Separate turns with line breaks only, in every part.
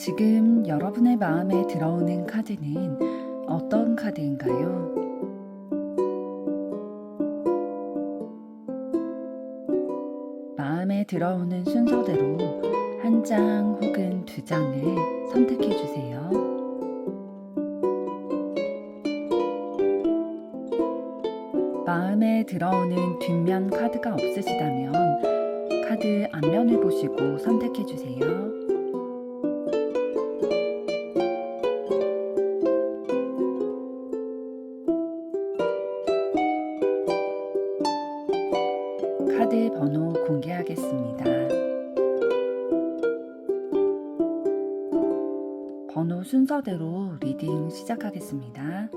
지금 여러분의 마음에 들어오는 카드는 어떤 카드인가요? 마음에 들어오는 순서대로 한 장 혹은 두 장을 선택해 주세요. 마음에 들어오는 뒷면 카드가 없으시다면 카드 앞면을 보시고 선택해 주세요. 카드 번호 공개하겠습니다. 번호 순서대로 리딩 시작하겠습니다.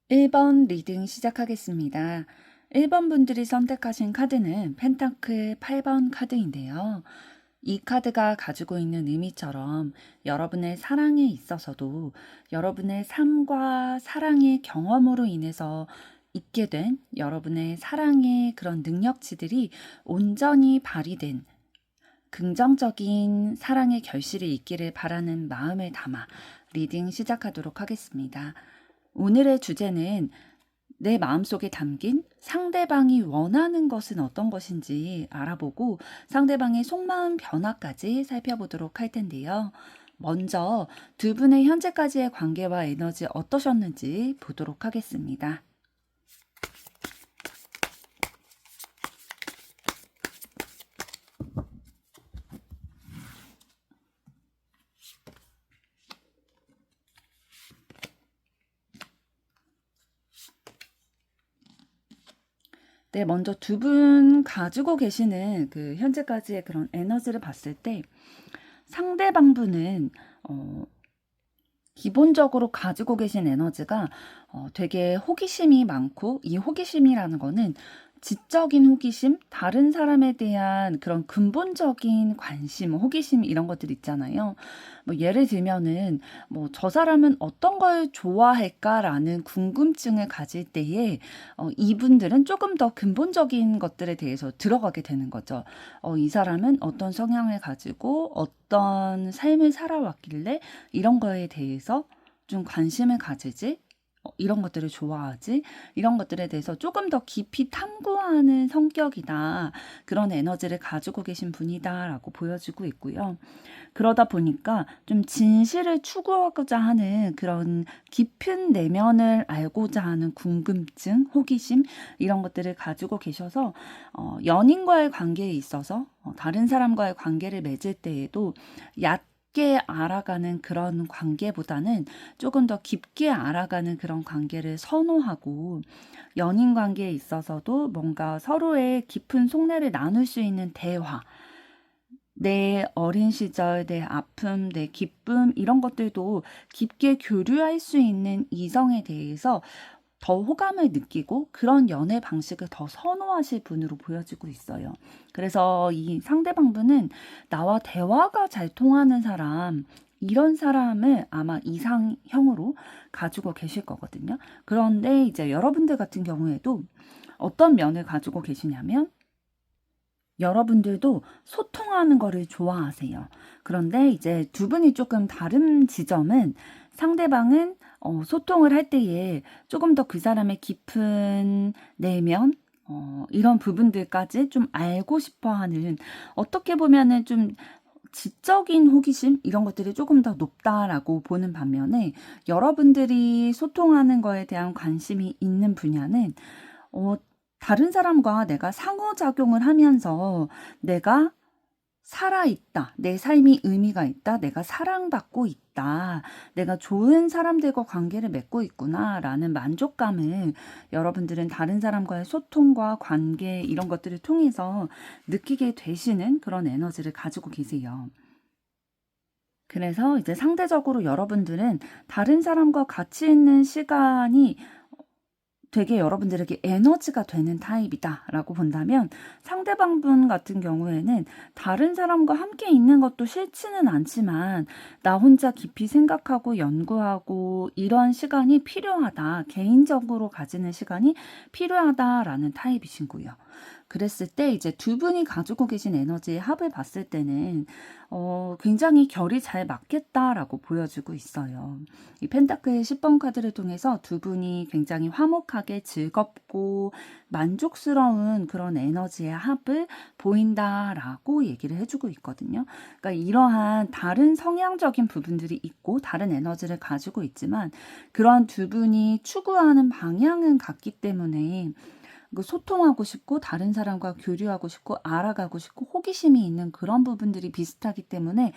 1번 리딩 시작하겠습니다. 1번 분들이 선택하신 카드는 펜타클 8번 카드인데요. 이 카드가 가지고 있는 의미처럼 여러분의 사랑에 있어서도 여러분의 삶과 사랑의 경험으로 인해서 있게 된 여러분의 사랑의 그런 능력치들이 온전히 발휘된 긍정적인 사랑의 결실이 있기를 바라는 마음을 담아 리딩 시작하도록 하겠습니다. 오늘의 주제는 내 마음속에 담긴 상대방이 원하는 것은 어떤 것인지 알아보고 상대방의 속마음 변화까지 살펴보도록 할 텐데요. 먼저 두 분의 현재까지의 관계와 에너지 어떠셨는지 보도록 하겠습니다. 네, 먼저 두 분 가지고 계시는 그 현재까지의 그런 에너지를 봤을 때 상대방 분은 기본적으로 가지고 계신 에너지가 되게 호기심이 많고, 이 호기심이라는 거는 지적인 호기심, 다른 사람에 대한 그런 근본적인 관심, 호기심 이런 것들 있잖아요. 뭐 예를 들면은 뭐 저 사람은 어떤 걸 좋아할까라는 궁금증을 가질 때에 이분들은 조금 더 근본적인 것들에 대해서 들어가게 되는 거죠. 이 사람은 어떤 성향을 가지고 어떤 삶을 살아왔길래 이런 거에 대해서 좀 관심을 가지지? 이런 것들을 좋아하지? 이런 것들에 대해서 조금 더 깊이 탐구하는 성격이다. 그런 에너지를 가지고 계신 분이다라고 보여지고 있고요. 그러다 보니까 좀 진실을 추구하고자 하는 그런 깊은 내면을 알고자 하는 궁금증, 호기심 이런 것들을 가지고 계셔서 연인과의 관계에 있어서 다른 사람과의 관계를 맺을 때에도 얕게 알아가는 그런 관계보다는 조금 더 깊게 알아가는 그런 관계를 선호하고 연인 관계에 있어서도 뭔가 서로의 깊은 속내를 나눌 수 있는 대화 내 어린 시절, 내 아픔, 내 기쁨 이런 것들도 깊게 교류할 수 있는 이성에 대해서 더 호감을 느끼고 그런 연애 방식을 더 선호하실 분으로 보여지고 있어요. 그래서 이 상대방 분은 나와 대화가 잘 통하는 사람, 이런 사람을 아마 이상형으로 가지고 계실 거거든요. 그런데 이제 여러분들 같은 경우에도 어떤 면을 가지고 계시냐면 여러분들도 소통하는 거를 좋아하세요. 그런데 이제 두 분이 조금 다른 지점은 상대방은 소통을 할 때에 조금 더 그 사람의 깊은 내면, 이런 부분들까지 좀 알고 싶어 하는, 어떻게 보면은 좀 지적인 호기심 이런 것들이 조금 더 높다라고 보는 반면에 여러분들이 소통하는 거에 대한 관심이 있는 분야는 다른 사람과 내가 상호작용을 하면서 내가 살아있다, 내 삶이 의미가 있다, 내가 사랑받고 있다, 내가 좋은 사람들과 관계를 맺고 있구나라는 만족감을 여러분들은 다른 사람과의 소통과 관계 이런 것들을 통해서 느끼게 되시는 그런 에너지를 가지고 계세요. 그래서 이제 상대적으로 여러분들은 다른 사람과 같이 있는 시간이 되게 여러분들에게 에너지가 되는 타입이다라고 본다면 상대방 분 같은 경우에는 다른 사람과 함께 있는 것도 싫지는 않지만 나 혼자 깊이 생각하고 연구하고 이런 시간이 필요하다. 개인적으로 가지는 시간이 필요하다라는 타입이신고요. 그랬을 때 이제 두 분이 가지고 계신 에너지의 합을 봤을 때는 굉장히 결이 잘 맞겠다라고 보여주고 있어요. 이 펜타클 10번 카드를 통해서 두 분이 굉장히 화목하게 즐겁고 만족스러운 그런 에너지의 합을 보인다라고 얘기를 해주고 있거든요. 그러니까 이러한 다른 성향적인 부분들이 있고 다른 에너지를 가지고 있지만 그런 두 분이 추구하는 방향은 같기 때문에 소통하고 싶고 다른 사람과 교류하고 싶고 알아가고 싶고 호기심이 있는 그런 부분들이 비슷하기 때문에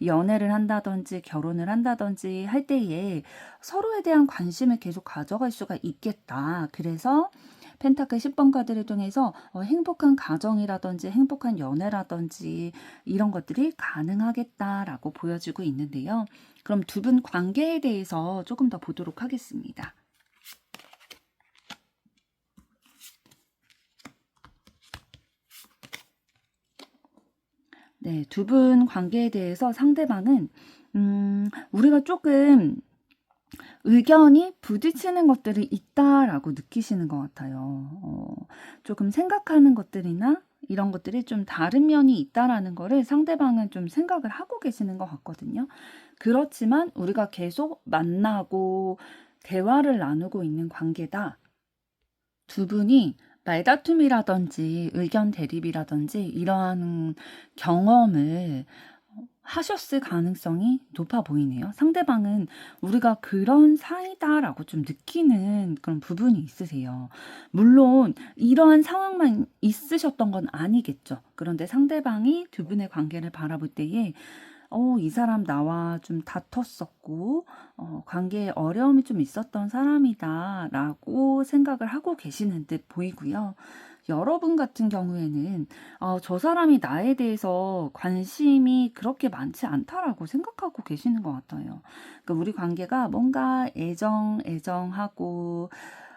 연애를 한다든지 결혼을 한다든지 할 때에 서로에 대한 관심을 계속 가져갈 수가 있겠다. 그래서 펜타클 10번 카드를 통해서 행복한 가정이라든지 행복한 연애라든지 이런 것들이 가능하겠다라고 보여주고 있는데요. 그럼 두 분 관계에 대해서 조금 더 보도록 하겠습니다. 네, 두 분 관계에 대해서 상대방은 우리가 조금 의견이 부딪히는 것들이 있다라고 느끼시는 것 같아요. 조금 생각하는 것들이나 이런 것들이 좀 다른 면이 있다라는 거를 상대방은 좀 생각을 하고 계시는 것 같거든요. 그렇지만 우리가 계속 만나고 대화를 나누고 있는 관계다. 두 분이 말다툼이라든지 의견 대립이라든지 이러한 경험을 하셨을 가능성이 높아 보이네요. 상대방은 우리가 그런 사이다라고 좀 느끼는 그런 부분이 있으세요. 물론 이러한 상황만 있으셨던 건 아니겠죠. 그런데 상대방이 두 분의 관계를 바라볼 때에 이 사람 나와 좀 다퉜었고, 관계에 어려움이 좀 있었던 사람이다 라고 생각을 하고 계시는 듯 보이고요. 여러분 같은 경우에는 저 사람이 나에 대해서 관심이 그렇게 많지 않다라고 생각하고 계시는 것 같아요. 그러니까 우리 관계가 뭔가 애정하고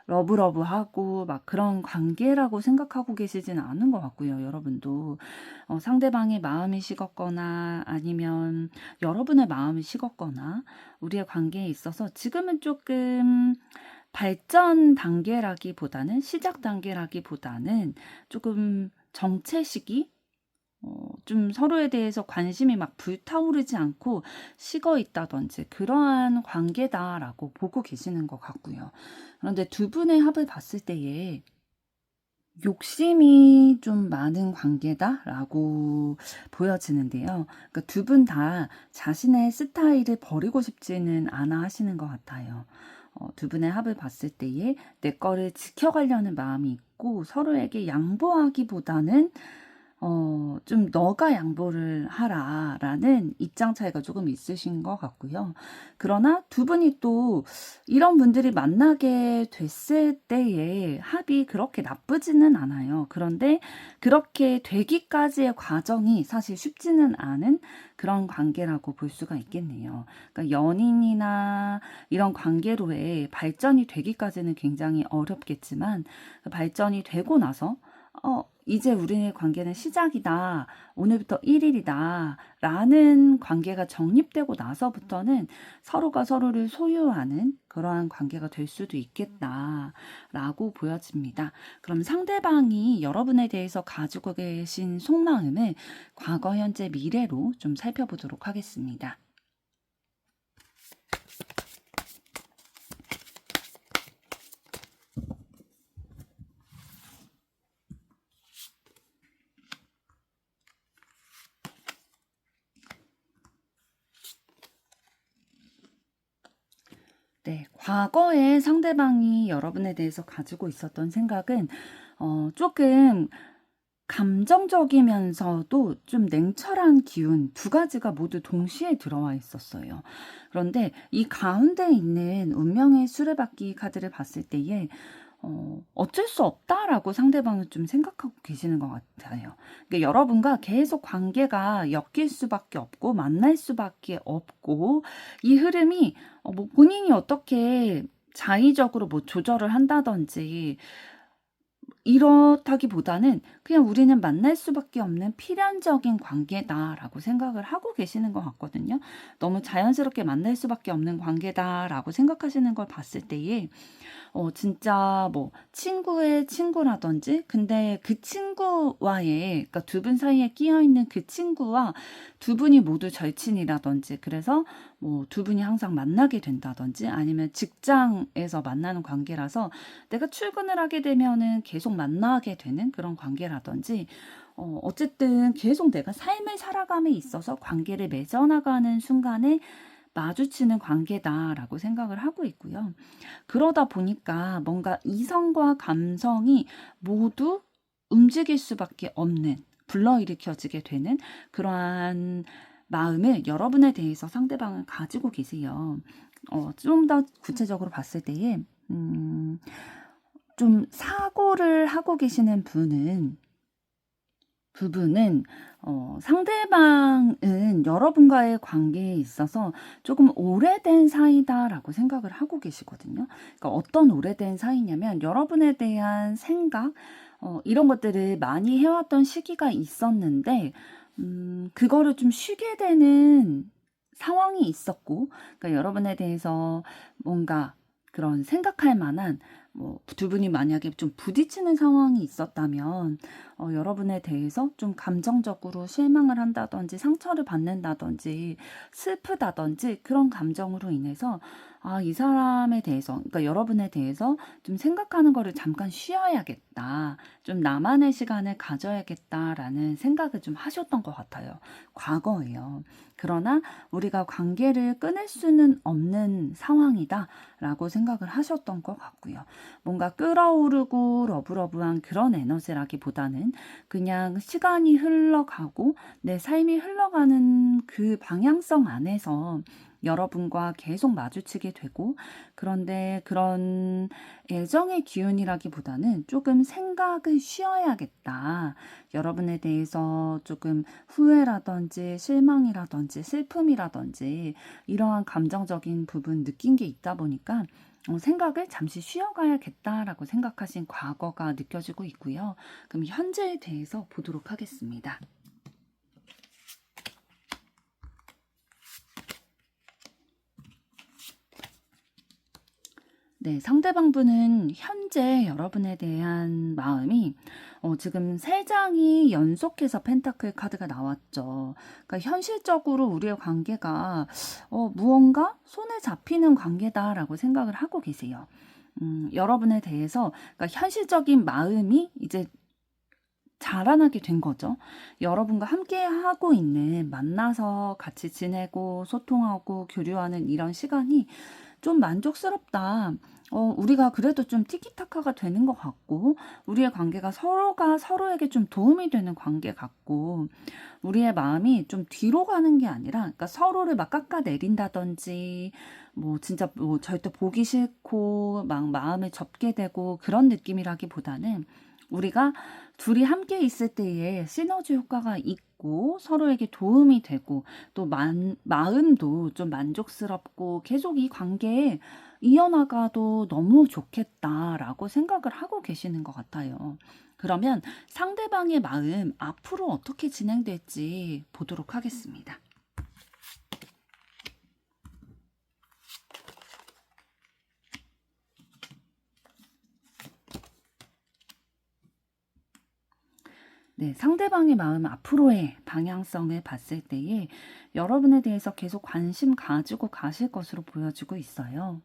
러브러브하고 막 그런 관계라고 생각하고 계시진 않은 것 같고요. 여러분도 상대방의 마음이 식었거나 아니면 여러분의 마음이 식었거나 우리의 관계에 있어서 지금은 조금 발전 단계라기보다는 시작 단계라기보다는 조금 정체 시기 좀 서로에 대해서 관심이 막 불타오르지 않고 식어 있다든지 그러한 관계다라고 보고 계시는 것 같고요. 그런데 두 분의 합을 봤을 때에 욕심이 좀 많은 관계다라고 보여지는데요. 그러니까 두 분 다 자신의 스타일을 버리고 싶지는 않아 하시는 것 같아요. 두 분의 합을 봤을 때에 내 거를 지켜가려는 마음이 있고 서로에게 양보하기보다는 좀 너가 양보를 하라라는 입장 차이가 조금 있으신 것 같고요. 그러나 두 분이 또 이런 분들이 만나게 됐을 때의 합이 그렇게 나쁘지는 않아요. 그런데 그렇게 되기까지의 과정이 사실 쉽지는 않은 그런 관계라고 볼 수가 있겠네요. 그러니까 연인이나 이런 관계로의 발전이 되기까지는 굉장히 어렵겠지만 발전이 되고 나서 이제 우리의 관계는 시작이다. 오늘부터 1일이다. 라는 관계가 정립되고 나서부터는 서로가 서로를 소유하는 그러한 관계가 될 수도 있겠다. 라고 보여집니다. 그럼 상대방이 여러분에 대해서 가지고 계신 속마음을 과거, 현재, 미래로 좀 살펴보도록 하겠습니다. 네, 과거에 상대방이 여러분에 대해서 가지고 있었던 생각은 조금 감정적이면서도 좀 냉철한 기운 두 가지가 모두 동시에 들어와 있었어요. 그런데 이 가운데 있는 운명의 수레바퀴 카드를 봤을 때에 어쩔 수 없다라고 상대방은 좀 생각하고 계시는 것 같아요. 그러니까 여러분과 계속 관계가 엮일 수밖에 없고 만날 수밖에 없고 이 흐름이 뭐 본인이 어떻게 자의적으로 뭐 조절을 한다든지 이렇다기보다는 그냥 우리는 만날 수밖에 없는 필연적인 관계다라고 생각을 하고 계시는 것 같거든요. 너무 자연스럽게 만날 수밖에 없는 관계다라고 생각하시는 걸 봤을 때에 진짜 뭐 친구의 친구라든지 근데 그 친구와의 그러니까 두 분 사이에 끼어 있는 그 친구와 두 분이 모두 절친이라든지 그래서 뭐 두 분이 항상 만나게 된다든지 아니면 직장에서 만나는 관계라서 내가 출근을 하게 되면은 계속 만나게 되는 그런 관계라든지 어쨌든 계속 내가 삶을 살아감에 있어서 관계를 맺어나가는 순간에 마주치는 관계다라고 생각을 하고 있고요. 그러다 보니까 뭔가 이성과 감성이 모두 움직일 수밖에 없는, 불러일으켜지게 되는 그러한 마음을 여러분에 대해서 상대방을 가지고 계세요. 좀 더 구체적으로 봤을 때에, 좀 사고를 하고 계시는 부분은 상대방은 여러분과의 관계에 있어서 조금 오래된 사이다라고 생각을 하고 계시거든요. 그러니까 어떤 오래된 사이냐면 여러분에 대한 생각, 이런 것들을 많이 해왔던 시기가 있었는데, 그거를 좀 쉬게 되는 상황이 있었고, 그러니까 여러분에 대해서 뭔가 그런 생각할 만한 뭐 두 분이 만약에 좀 부딪히는 상황이 있었다면 여러분에 대해서 좀 감정적으로 실망을 한다든지 상처를 받는다든지 슬프다든지 그런 감정으로 인해서 이 사람에 대해서 그러니까 여러분에 대해서 좀 생각하는 거를 잠깐 쉬어야겠다. 좀 나만의 시간을 가져야겠다라는 생각을 좀 하셨던 것 같아요. 과거에요. 그러나 우리가 관계를 끊을 수는 없는 상황이다라고 생각을 하셨던 것 같고요. 뭔가 끌어오르고 러브러브한 그런 에너지라기보다는 그냥 시간이 흘러가고 내 삶이 흘러가는 그 방향성 안에서 여러분과 계속 마주치게 되고 그런데 그런 애정의 기운이라기보다는 조금 생각을 쉬어야겠다. 여러분에 대해서 조금 후회라든지 실망이라든지 슬픔이라든지 이러한 감정적인 부분 느낀 게 있다 보니까 생각을 잠시 쉬어가야겠다라고 생각하신 과거가 느껴지고 있고요. 그럼 현재에 대해서 보도록 하겠습니다. 네, 상대방 분은 현재 여러분에 대한 마음이 지금 세 장이 연속해서 펜타클 카드가 나왔죠. 그러니까 현실적으로 우리의 관계가 무언가 손에 잡히는 관계다라고 생각을 하고 계세요. 여러분에 대해서 그러니까 현실적인 마음이 이제 자라나게 된 거죠. 여러분과 함께 하고 있는 만나서 같이 지내고 소통하고 교류하는 이런 시간이 좀 만족스럽다. 우리가 그래도 좀 티키타카가 되는 것 같고, 우리의 관계가 서로가 서로에게 좀 도움이 되는 관계 같고, 우리의 마음이 좀 뒤로 가는 게 아니라, 그러니까 서로를 막 깎아내린다든지, 뭐 진짜 뭐 절대 보기 싫고, 막 마음을 접게 되고 그런 느낌이라기보다는 우리가 둘이 함께 있을 때에 시너지 효과가 있고 서로에게 도움이 되고 또 마음도 좀 만족스럽고 계속 이 관계에 이어나가도 너무 좋겠다라고 생각을 하고 계시는 것 같아요. 그러면 상대방의 마음 앞으로 어떻게 진행될지 보도록 하겠습니다. 네, 상대방의 마음 앞으로의 방향성을 봤을 때에 여러분에 대해서 계속 관심 가지고 가실 것으로 보여지고 있어요.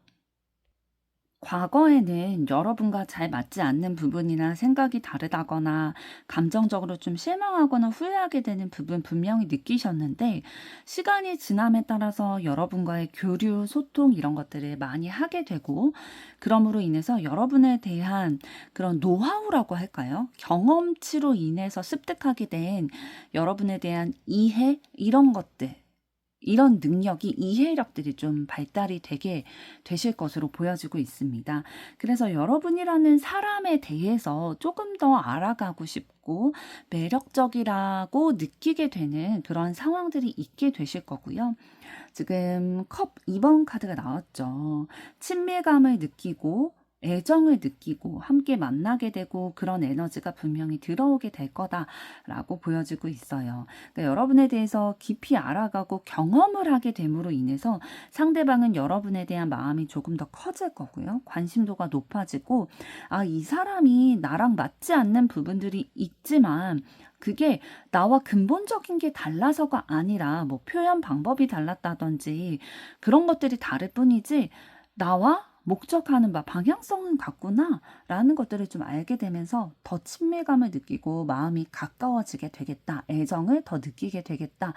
과거에는 여러분과 잘 맞지 않는 부분이나 생각이 다르다거나 감정적으로 좀 실망하거나 후회하게 되는 부분 분명히 느끼셨는데 시간이 지남에 따라서 여러분과의 교류, 소통 이런 것들을 많이 하게 되고 그럼으로 인해서 여러분에 대한 그런 노하우라고 할까요? 경험치로 인해서 습득하게 된 여러분에 대한 이해 이런 것들 이런 능력이 이해력들이 좀 발달이 되게 되실 것으로 보여지고 있습니다. 그래서 여러분이라는 사람에 대해서 조금 더 알아가고 싶고 매력적이라고 느끼게 되는 그런 상황들이 있게 되실 거고요. 지금 컵 2번 카드가 나왔죠. 친밀감을 느끼고 애정을 느끼고 함께 만나게 되고 그런 에너지가 분명히 들어오게 될 거다라고 보여지고 있어요. 그러니까 여러분에 대해서 깊이 알아가고 경험을 하게 됨으로 인해서 상대방은 여러분에 대한 마음이 조금 더 커질 거고요. 관심도가 높아지고, 아, 이 사람이 나랑 맞지 않는 부분들이 있지만 그게 나와 근본적인 게 달라서가 아니라 뭐 표현 방법이 달랐다든지 그런 것들이 다를 뿐이지 나와 목적하는 바 방향성은 같구나 라는 것들을 좀 알게 되면서 더 친밀감을 느끼고 마음이 가까워지게 되겠다. 애정을 더 느끼게 되겠다.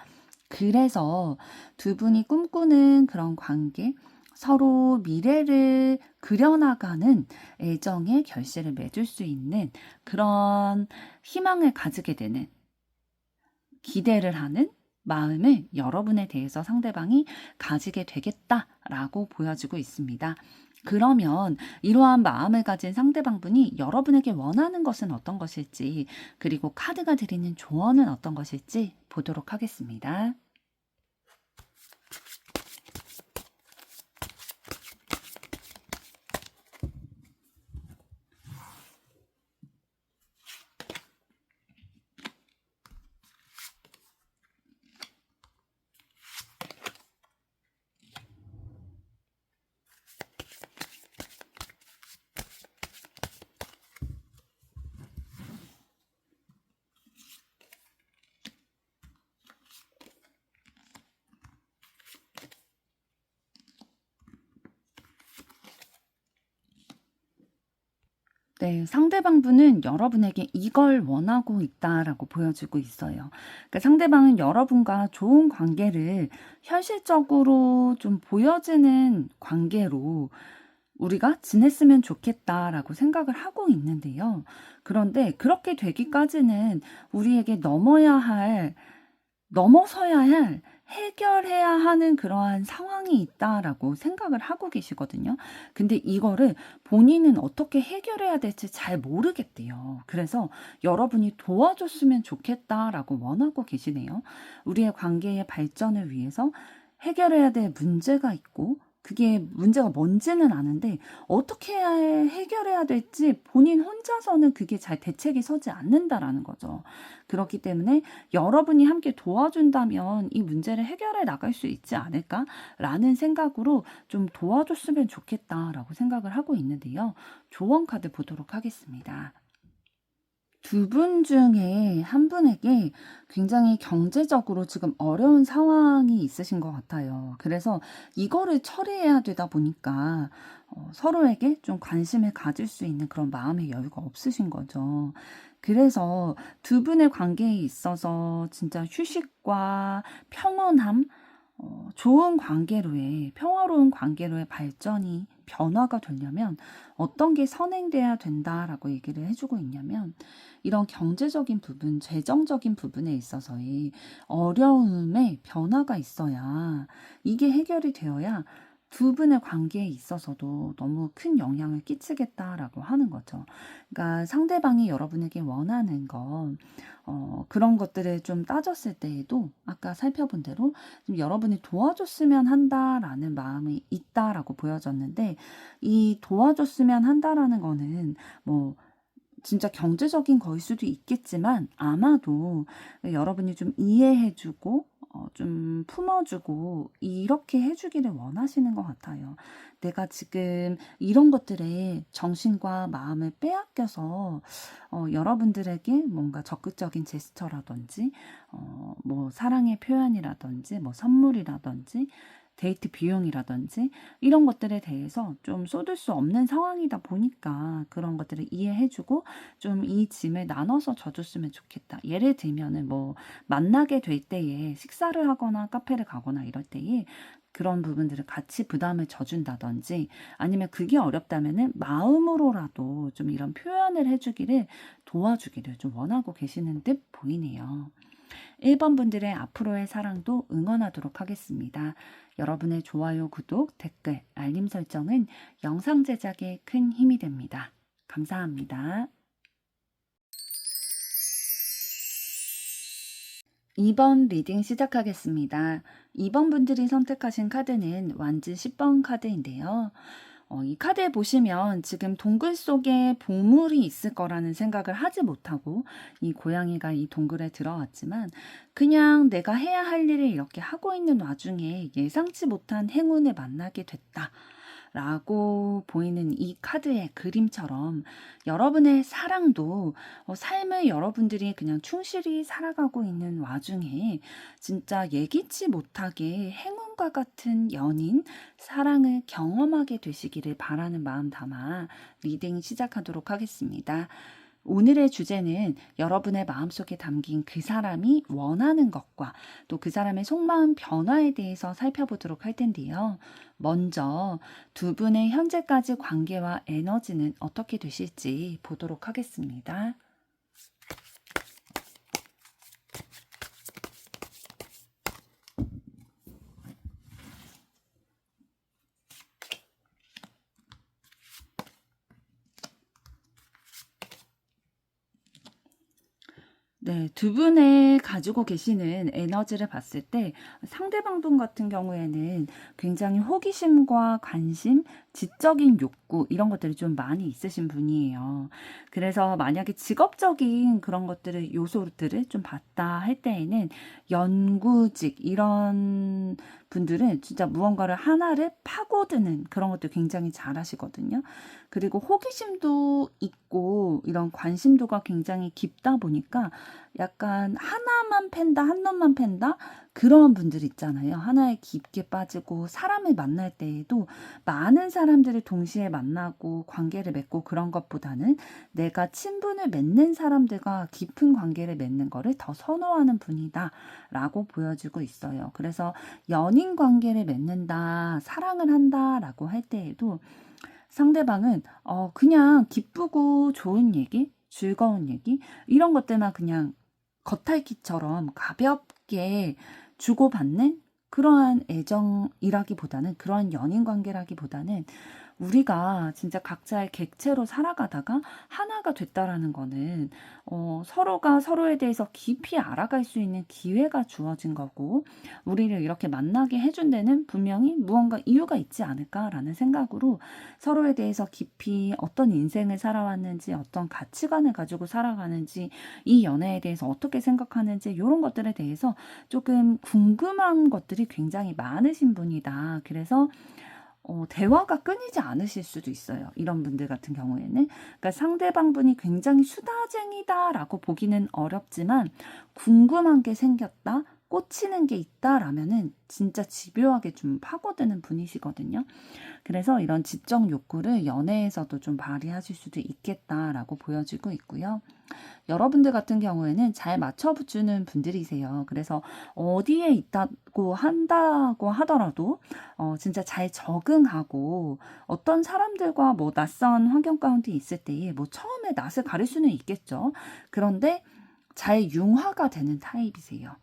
그래서 두 분이 꿈꾸는 그런 관계, 서로 미래를 그려나가는 애정의 결실을 맺을 수 있는 그런 희망을 가지게 되는, 기대를 하는 마음을 여러분에 대해서 상대방이 가지게 되겠다라고 보여지고 있습니다. 그러면 이러한 마음을 가진 상대방분이 여러분에게 원하는 것은 어떤 것일지, 그리고 카드가 드리는 조언은 어떤 것일지 보도록 하겠습니다. 네, 상대방분은 여러분에게 이걸 원하고 있다라고 보여지고 있어요. 그러니까 상대방은 여러분과 좋은 관계를 현실적으로 좀 보여지는 관계로 우리가 지냈으면 좋겠다라고 생각을 하고 있는데요. 그런데 그렇게 되기까지는 우리에게 넘어서야 할, 해결해야 하는 그러한 상황이 있다라고 생각을 하고 계시거든요. 근데 이거를 본인은 어떻게 해결해야 될지 잘 모르겠대요. 그래서 여러분이 도와줬으면 좋겠다라고 원하고 계시네요. 우리의 관계의 발전을 위해서 해결해야 될 문제가 있고, 그게 문제가 뭔지는 아는데 어떻게 해결해야 될지 본인 혼자서는 그게 잘 대책이 서지 않는다라는 거죠. 그렇기 때문에 여러분이 함께 도와준다면 이 문제를 해결해 나갈 수 있지 않을까라는 생각으로 좀 도와줬으면 좋겠다라고 생각을 하고 있는데요. 조언 카드 보도록 하겠습니다. 두 분 중에 한 분에게 굉장히 경제적으로 지금 어려운 상황이 있으신 것 같아요. 그래서 이거를 처리해야 되다 보니까 서로에게 좀 관심을 가질 수 있는 그런 마음의 여유가 없으신 거죠. 그래서 두 분의 관계에 있어서 진짜 휴식과 평온함, 좋은 관계로의, 평화로운 관계로의 발전이 변화가 되려면 어떤 게 선행돼야 된다라고 얘기를 해주고 있냐면, 이런 경제적인 부분, 재정적인 부분에 있어서의 어려움의 변화가 있어야, 이게 해결이 되어야 두 분의 관계에 있어서도 너무 큰 영향을 끼치겠다라고 하는 거죠. 그러니까 상대방이 여러분에게 원하는 건 그런 것들을 좀 따졌을 때에도 아까 살펴본 대로 좀 여러분이 도와줬으면 한다라는 마음이 있다라고 보여졌는데, 이 도와줬으면 한다라는 거는 뭐 진짜 경제적인 거일 수도 있겠지만 아마도 여러분이 좀 이해해주고 좀 품어주고 이렇게 해주기를 원하시는 것 같아요. 내가 지금 이런 것들에 정신과 마음을 빼앗겨서 여러분들에게 뭔가 적극적인 제스처라든지 뭐 사랑의 표현이라든지 뭐 선물이라든지 데이트 비용이라든지 이런 것들에 대해서 좀 쏟을 수 없는 상황이다 보니까 그런 것들을 이해해주고 좀 이 짐을 나눠서 져줬으면 좋겠다. 예를 들면은 뭐 만나게 될 때에 식사를 하거나 카페를 가거나 이럴 때에 그런 부분들을 같이 부담을 져준다든지, 아니면 그게 어렵다면은 마음으로라도 좀 이런 표현을 해주기를, 도와주기를 좀 원하고 계시는 듯 보이네요. 1번 분들의 앞으로의 사랑도 응원하도록 하겠습니다. 여러분의 좋아요, 구독, 댓글, 알림 설정은 영상 제작에 큰 힘이 됩니다. 감사합니다. 2번 리딩 시작하겠습니다. 2번 분들이 선택하신 카드는 완즈 10번 카드인데요. 이 카드에 보시면 지금 동굴 속에 보물이 있을 거라는 생각을 하지 못하고 이 고양이가 이 동굴에 들어왔지만 그냥 내가 해야 할 일을 이렇게 하고 있는 와중에 예상치 못한 행운을 만나게 됐다. 라고 보이는 이 카드의 그림처럼 여러분의 사랑도 삶을 여러분들이 그냥 충실히 살아가고 있는 와중에 진짜 예기치 못하게 행운과 같은 연인, 사랑을 경험하게 되시기를 바라는 마음 담아 리딩 시작하도록 하겠습니다. 오늘의 주제는 여러분의 마음속에 담긴 그 사람이 원하는 것과 또 그 사람의 속마음 변화에 대해서 살펴보도록 할 텐데요. 먼저 두 분의 현재까지 관계와 에너지는 어떻게 되실지 보도록 하겠습니다. 네, 두 분의 가지고 계시는 에너지를 봤을 때 상대방 분 같은 경우에는 굉장히 호기심과 관심, 지적인 욕구 이런 것들이 좀 많이 있으신 분이에요. 그래서 만약에 직업적인 그런 것들을 요소들을 좀 봤다 할 때에는 연구직 이런 분들은 진짜 무언가를 하나를 파고드는 그런 것들 굉장히 잘하시거든요. 그리고 호기심도 있고 이런 관심도가 굉장히 깊다 보니까 약간 하나만 팬다, 한 놈만 팬다? 그런 분들 있잖아요. 하나에 깊게 빠지고 사람을 만날 때에도 많은 사람들을 동시에 만나고 관계를 맺고 그런 것보다는 내가 친분을 맺는 사람들과 깊은 관계를 맺는 거를 더 선호하는 분이다 라고 보여지고 있어요. 그래서 연인 관계를 맺는다, 사랑을 한다 라고 할 때에도 상대방은 그냥 기쁘고 좋은 얘기, 즐거운 얘기 이런 것들만 그냥 겉핥기처럼 가볍게 주고받는 그러한 애정이라기보다는 그러한 연인 관계라기보다는 우리가 진짜 각자의 객체로 살아가다가 하나가 됐다라는 거는 서로가 서로에 대해서 깊이 알아갈 수 있는 기회가 주어진 거고 우리를 이렇게 만나게 해준 데는 분명히 무언가 이유가 있지 않을까라는 생각으로 서로에 대해서 깊이 어떤 인생을 살아왔는지 어떤 가치관을 가지고 살아가는지 이 연애에 대해서 어떻게 생각하는지 이런 것들에 대해서 조금 궁금한 것들이 굉장히 많으신 분이다. 그래서 대화가 끊이지 않으실 수도 있어요. 이런 분들 같은 경우에는. 그러니까 상대방 분이 굉장히 수다쟁이다라고 보기는 어렵지만 궁금한 게 생겼다, 꽂히는 게 있다라면은 진짜 집요하게 좀 파고드는 분이시거든요. 그래서 이런 지적 욕구를 연애에서도 좀 발휘하실 수도 있겠다라고 보여지고 있고요. 여러분들 같은 경우에는 잘 맞춰주는 분들이세요. 그래서 어디에 있다고 한다고 하더라도 진짜 잘 적응하고 어떤 사람들과 뭐 낯선 환경 가운데 있을 때에 뭐 처음에 낯을 가릴 수는 있겠죠. 그런데 잘 융화가 되는 타입이세요.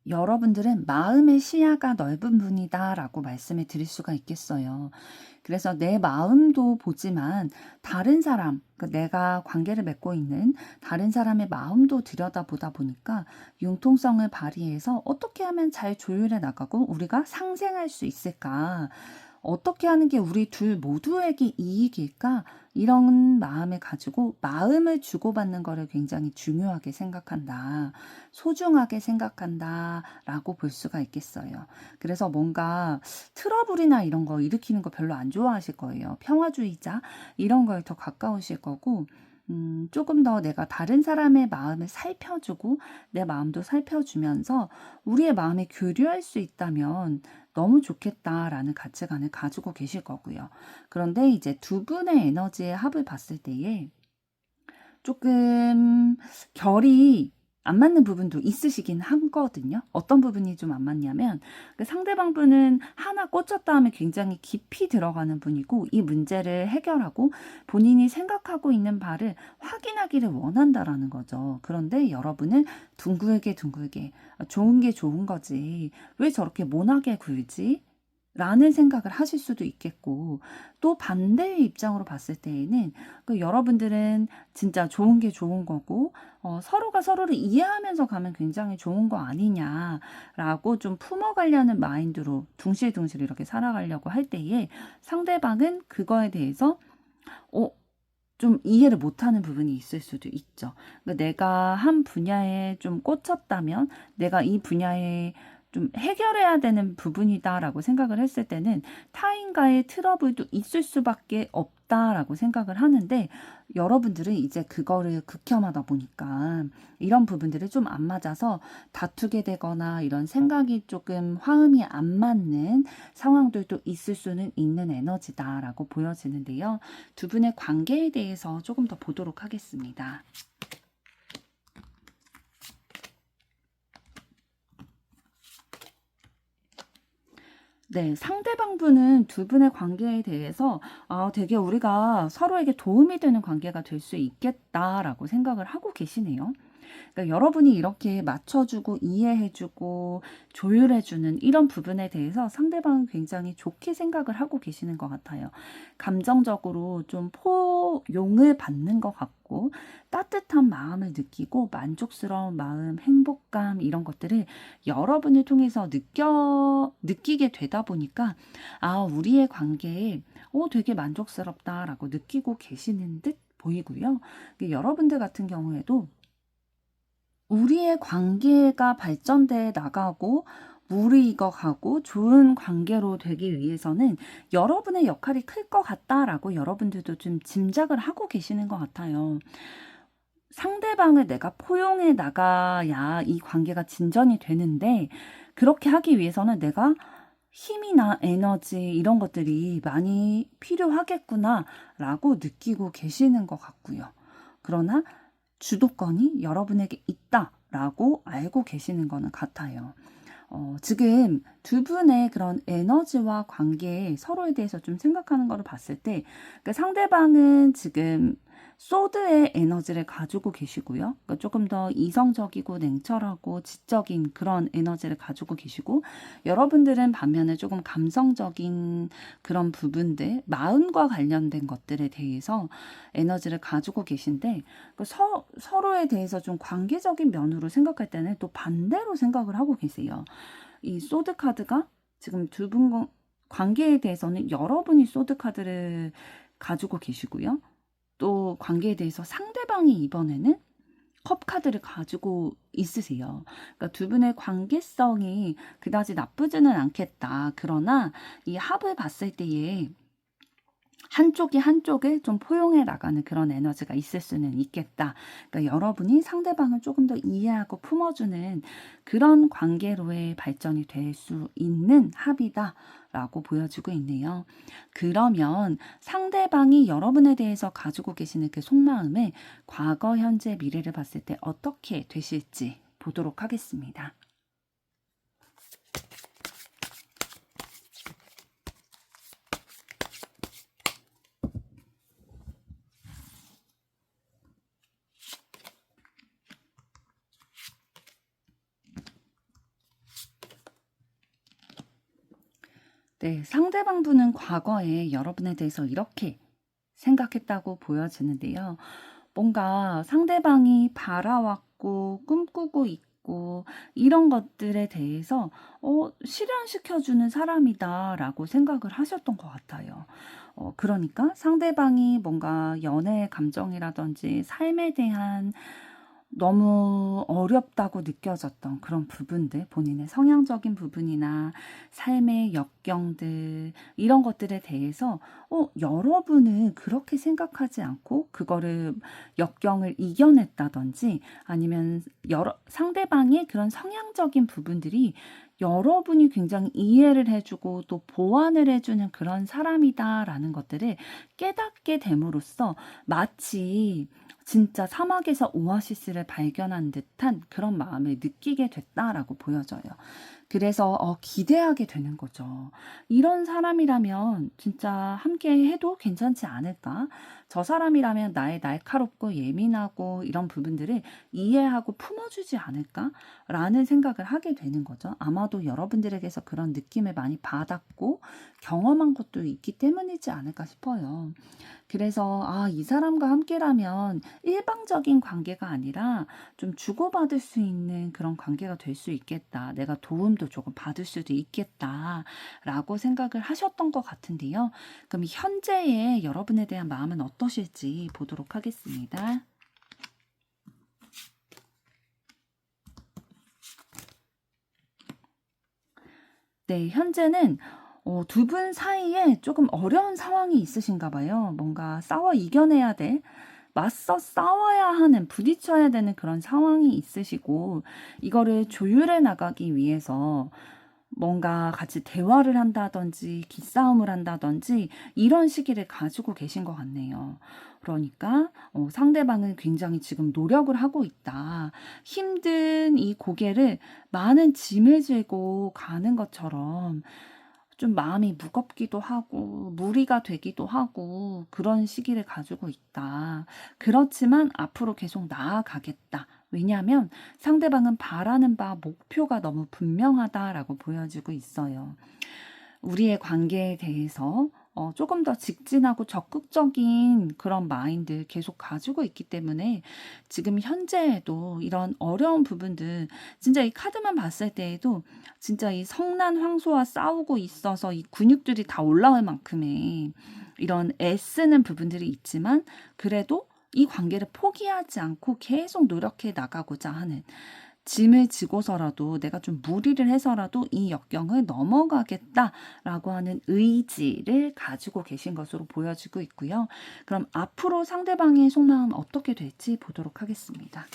여러분들은 마음의 시야가 넓은 분이다라고 말씀을 드릴 수가 있겠어요. 그래서 내 마음도 보지만 다른 사람, 내가 관계를 맺고 있는 다른 사람의 마음도 들여다보다 보니까 융통성을 발휘해서 어떻게 하면 잘 조율해 나가고 우리가 상생할 수 있을까? 어떻게 하는 게 우리 둘 모두에게 이익일까? 이런 마음을 가지고 마음을 주고받는 거를 굉장히 중요하게 생각한다. 소중하게 생각한다. 라고 볼 수가 있겠어요. 그래서 뭔가 트러블이나 이런 거 일으키는 거 별로 안 좋아하실 거예요. 평화주의자 이런 거에 더 가까우실 거고 조금 더 내가 다른 사람의 마음을 살펴주고 내 마음도 살펴주면서 우리의 마음에 교류할 수 있다면 너무 좋겠다라는 가치관을 가지고 계실 거고요. 그런데 이제 두 분의 에너지의 합을 봤을 때에 조금 결이 안 맞는 부분도 있으시긴 하거든요. 어떤 부분이 좀 안 맞냐면 상대방 분은 하나 꽂혔다 하면 굉장히 깊이 들어가는 분이고 이 문제를 해결하고 본인이 생각하고 있는 바를 확인하기를 원한다라는 거죠. 그런데 여러분은 둥글게 좋은 게 좋은 거지. 왜 저렇게 모나게 굴지? 라는 생각을 하실 수도 있겠고, 또 반대의 입장으로 봤을 때에는 여러분들은 진짜 좋은 게 좋은 거고, 서로가 서로를 이해하면서 가면 굉장히 좋은 거 아니냐라고 좀 품어가려는 마인드로 둥실둥실 이렇게 살아가려고 할 때에 상대방은 그거에 대해서 어, 좀 이해를 못하는 부분이 있을 수도 있죠. 그러니까 내가 한 분야에 좀 꽂혔다면, 내가 이 분야에 좀 해결해야 되는 부분이다라고 생각을 했을 때는 타인과의 트러블도 있을 수밖에 없다라고 생각을 하는데, 여러분들은 이제 그거를 극혐하다 보니까 이런 부분들이 좀 안 맞아서 다투게 되거나 이런 생각이 조금 화음이 안 맞는 상황들도 있을 수는 있는 에너지다라고 보여지는데요. 두 분의 관계에 대해서 조금 더 보도록 하겠습니다. 네, 상대방 분은 두 분의 관계에 대해서 되게 우리가 서로에게 도움이 되는 관계가 될 수 있겠다라고 생각을 하고 계시네요. 그러니까 여러분이 이렇게 맞춰주고 이해해주고 조율해주는 이런 부분에 대해서 상대방은 굉장히 좋게 생각을 하고 계시는 것 같아요. 감정적으로 좀 포용을 받는 것 같고 따뜻한 마음을 느끼고 만족스러운 마음, 행복감 이런 것들을 여러분을 통해서 느끼게 되다 보니까 우리의 관계에 되게 만족스럽다라고 느끼고 계시는 듯 보이고요. 여러분들 같은 경우에도 우리의 관계가 발전돼 나가고 무르익어가고 좋은 관계로 되기 위해서는 여러분의 역할이 클 것 같다라고 여러분들도 좀 짐작을 하고 계시는 것 같아요. 상대방을 내가 포용해 나가야 이 관계가 진전이 되는데, 그렇게 하기 위해서는 내가 힘이나 에너지 이런 것들이 많이 필요하겠구나라고 느끼고 계시는 것 같고요. 그러나 주도권이 여러분에게 있다라고 알고 계시는 거는 같아요. 지금 두 분의 그런 에너지와 관계 서로에 대해서 좀 생각하는 거를 봤을 때, 그러니까 상대방은 지금 소드의 에너지를 가지고 계시고요. 그러니까 조금 더 이성적이고 냉철하고 지적인 그런 에너지를 가지고 계시고, 여러분들은 반면에 조금 감성적인 그런 부분들, 마음과 관련된 것들에 대해서 에너지를 가지고 계신데, 서로에 대해서 좀 관계적인 면으로 생각할 때는 또 반대로 생각을 하고 계세요. 이 소드 카드가 지금 두 분 관계에 대해서는 여러분이 소드 카드를 가지고 계시고요. 또 관계에 대해서 상대방이 이번에는 컵 카드를 가지고 있으세요. 그러니까 두 분의 관계성이 그다지 나쁘지는 않겠다. 그러나 이 합을 봤을 때에 한쪽이 한쪽을 좀 포용해 나가는 그런 에너지가 있을 수는 있겠다. 그러니까 여러분이 상대방을 조금 더 이해하고 품어주는 그런 관계로의 발전이 될 수 있는 합이다라고 보여지고 있네요. 그러면 상대방이 여러분에 대해서 가지고 계시는 그 속마음을 과거, 현재, 미래를 봤을 때 어떻게 되실지 보도록 하겠습니다. 네, 상대방 분은 과거에 여러분에 대해서 이렇게 생각했다고 보여지는데요. 뭔가 상대방이 바라왔고 꿈꾸고 있고 이런 것들에 대해서 실현시켜주는 사람이다라고 생각을 하셨던 것 같아요. 그러니까 상대방이 뭔가 연애의 감정이라든지 삶에 대한 너무 어렵다고 느껴졌던 그런 부분들, 본인의 성향적인 부분이나 삶의 역경들, 이런 것들에 대해서, 여러분은 그렇게 생각하지 않고, 그거를, 역경을 이겨냈다든지, 아니면 상대방의 그런 성향적인 부분들이 여러분이 굉장히 이해를 해주고 또 보완을 해주는 그런 사람이다라는 것들을 깨닫게 됨으로써 마치 진짜 사막에서 오아시스를 발견한 듯한 그런 마음을 느끼게 됐다라고 보여져요. 그래서 기대하게 되는 거죠. '이런 사람이라면 진짜 함께 해도 괜찮지 않을까? 저 사람이라면 나의 날카롭고 예민하고 이런 부분들을 이해하고 품어주지 않을까?'라는 생각을 하게 되는 거죠. 아마도 여러분들에게서 그런 느낌을 많이 받았고 경험한 것도 있기 때문이지 않을까 싶어요. 그래서 '아 이 사람과 함께라면 일방적인 관계가 아니라 좀 주고받을 수 있는 그런 관계가 될 수 있겠다. 내가 도움도 조금 받을 수도 있겠다.'라고 생각을 하셨던 것 같은데요. 그럼 현재의 여러분에 대한 마음은 어떠실지 보도록 하겠습니다. 네, 현재는 두 분 사이에 조금 어려운 상황이 있으신가 봐요. 뭔가 싸워 이겨내야 돼. 맞서 싸워야 하는, 부딪혀야 되는 그런 상황이 있으시고, 이거를 조율해 나가기 위해서 뭔가 같이 대화를 한다든지, 기싸움을 한다든지, 이런 시기를 가지고 계신 것 같네요. 그러니까, 상대방은 굉장히 지금 노력을 하고 있다. 힘든 이 고개를 많은 짐을 지고 가는 것처럼 좀 마음이 무겁기도 하고 무리가 되기도 하고 그런 시기를 가지고 있다. 그렇지만 앞으로 계속 나아가겠다. 왜냐하면 상대방은 바라는 바 목표가 너무 분명하다라고 보여지고 있어요. 우리의 관계에 대해서 조금 더 직진하고 적극적인 그런 마인드 계속 가지고 있기 때문에 지금 현재에도 이런 어려운 부분들 진짜 이 카드만 봤을 때에도 진짜 이 성난 황소와 싸우고 있어서 이 근육들이 다 올라올 만큼의 이런 애쓰는 부분들이 있지만 그래도 이 관계를 포기하지 않고 계속 노력해 나가고자 하는 짐을 지고서라도 내가 좀 무리를 해서라도 이 역경을 넘어가겠다라고 하는 의지를 가지고 계신 것으로 보여지고 있고요. 그럼 앞으로 상대방의 속마음 어떻게 될지 보도록 하겠습니다.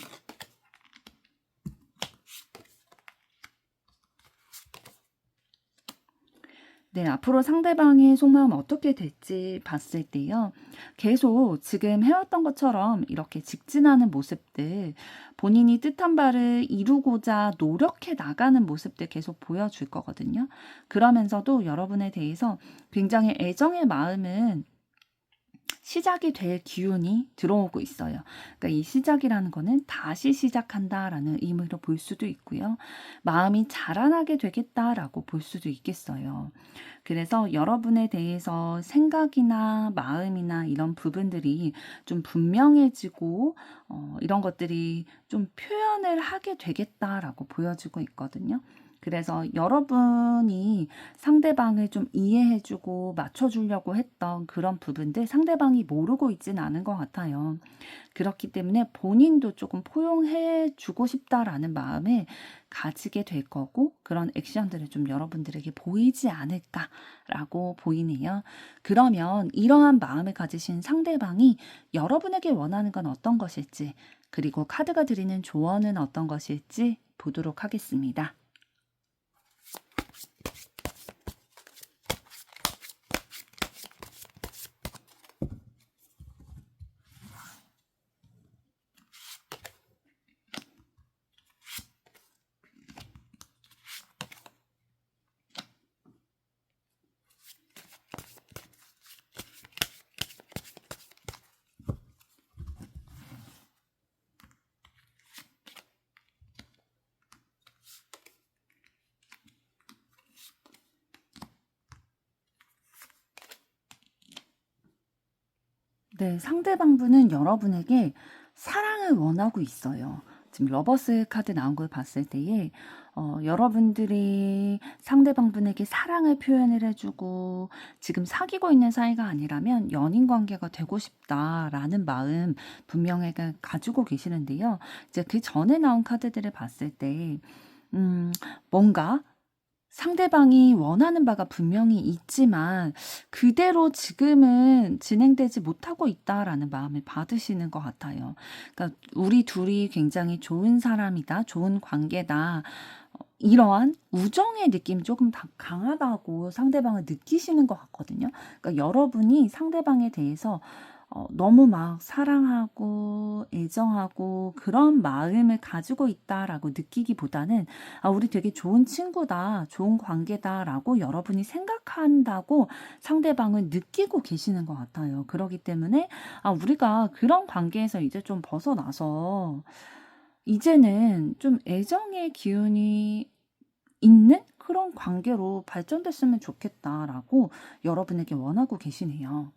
네, 앞으로 상대방의 속마음 어떻게 될지 봤을 때요. 계속 지금 해왔던 것처럼 이렇게 직진하는 모습들, 본인이 뜻한 바를 이루고자 노력해 나가는 모습들 계속 보여줄 거거든요. 그러면서도 여러분에 대해서 굉장히 애정의 마음은 시작이 될 기운이 들어오고 있어요. 그러니까 이 시작이라는 거는 다시 시작한다라는 의미로 볼 수도 있고요. 마음이 자라나게 되겠다라고 볼 수도 있겠어요. 그래서 여러분에 대해서 생각이나 마음이나 이런 부분들이 좀 분명해지고 이런 것들이 좀 표현을 하게 되겠다라고 보여지고 있거든요. 그래서 여러분이 상대방을 좀 이해해주고 맞춰주려고 했던 그런 부분들 상대방이 모르고 있지는 않은 것 같아요. 그렇기 때문에 본인도 조금 포용해주고 싶다라는 마음을 가지게 될 거고 그런 액션들을 좀 여러분들에게 보이지 않을까라고 보이네요. 그러면 이러한 마음을 가지신 상대방이 여러분에게 원하는 건 어떤 것일지 그리고 카드가 드리는 조언은 어떤 것일지 보도록 하겠습니다. 네, 상대방분은 여러분에게 사랑을 원하고 있어요. 지금 러버스 카드 나온 걸 봤을 때에 여러분들이 상대방분에게 사랑을 표현을 해주고 지금 사귀고 있는 사이가 아니라면 연인 관계가 되고 싶다라는 마음 분명히 가지고 계시는데요. 이제 그 전에 나온 카드들을 봤을 때 뭔가 상대방이 원하는 바가 분명히 있지만 그대로 지금은 진행되지 못하고 있다라는 마음을 받으시는 것 같아요. 그러니까 우리 둘이 굉장히 좋은 사람이다, 좋은 관계다. 이러한 우정의 느낌이 조금 더 강하다고 상대방을 느끼시는 것 같거든요. 그러니까 여러분이 상대방에 대해서 너무 막 사랑하고 애정하고 그런 마음을 가지고 있다라고 느끼기보다는 우리 되게 좋은 친구다, 좋은 관계다라고 여러분이 생각한다고 상대방은 느끼고 계시는 것 같아요. 그렇기 때문에 우리가 그런 관계에서 이제 좀 벗어나서 이제는 좀 애정의 기운이 있는 그런 관계로 발전됐으면 좋겠다라고 여러분에게 원하고 계시네요.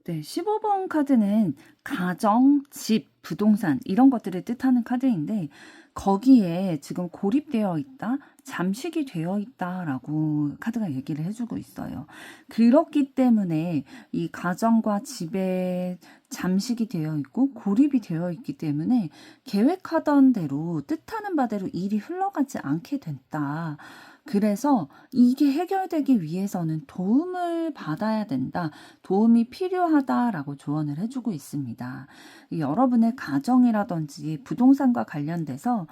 네, 15번 카드는 가정, 집, 부동산 이런 것들을 뜻하는 카드인데 거기에 지금 고립되어 있다, 잠식이 되어 있다라고 카드가 얘기를 해주고 있어요. 그렇기 때문에 이 가정과 집에 잠식이 되어 있고 고립이 되어 있기 때문에 계획하던 대로 뜻하는 바대로 일이 흘러가지 않게 됐다. 그래서 이게 해결되기 위해서는 도움을 받아야 된다. 도움이 필요하다라고 조언을 해주고 있습니다. 여러분의 가정이라든지 부동산과 관련돼서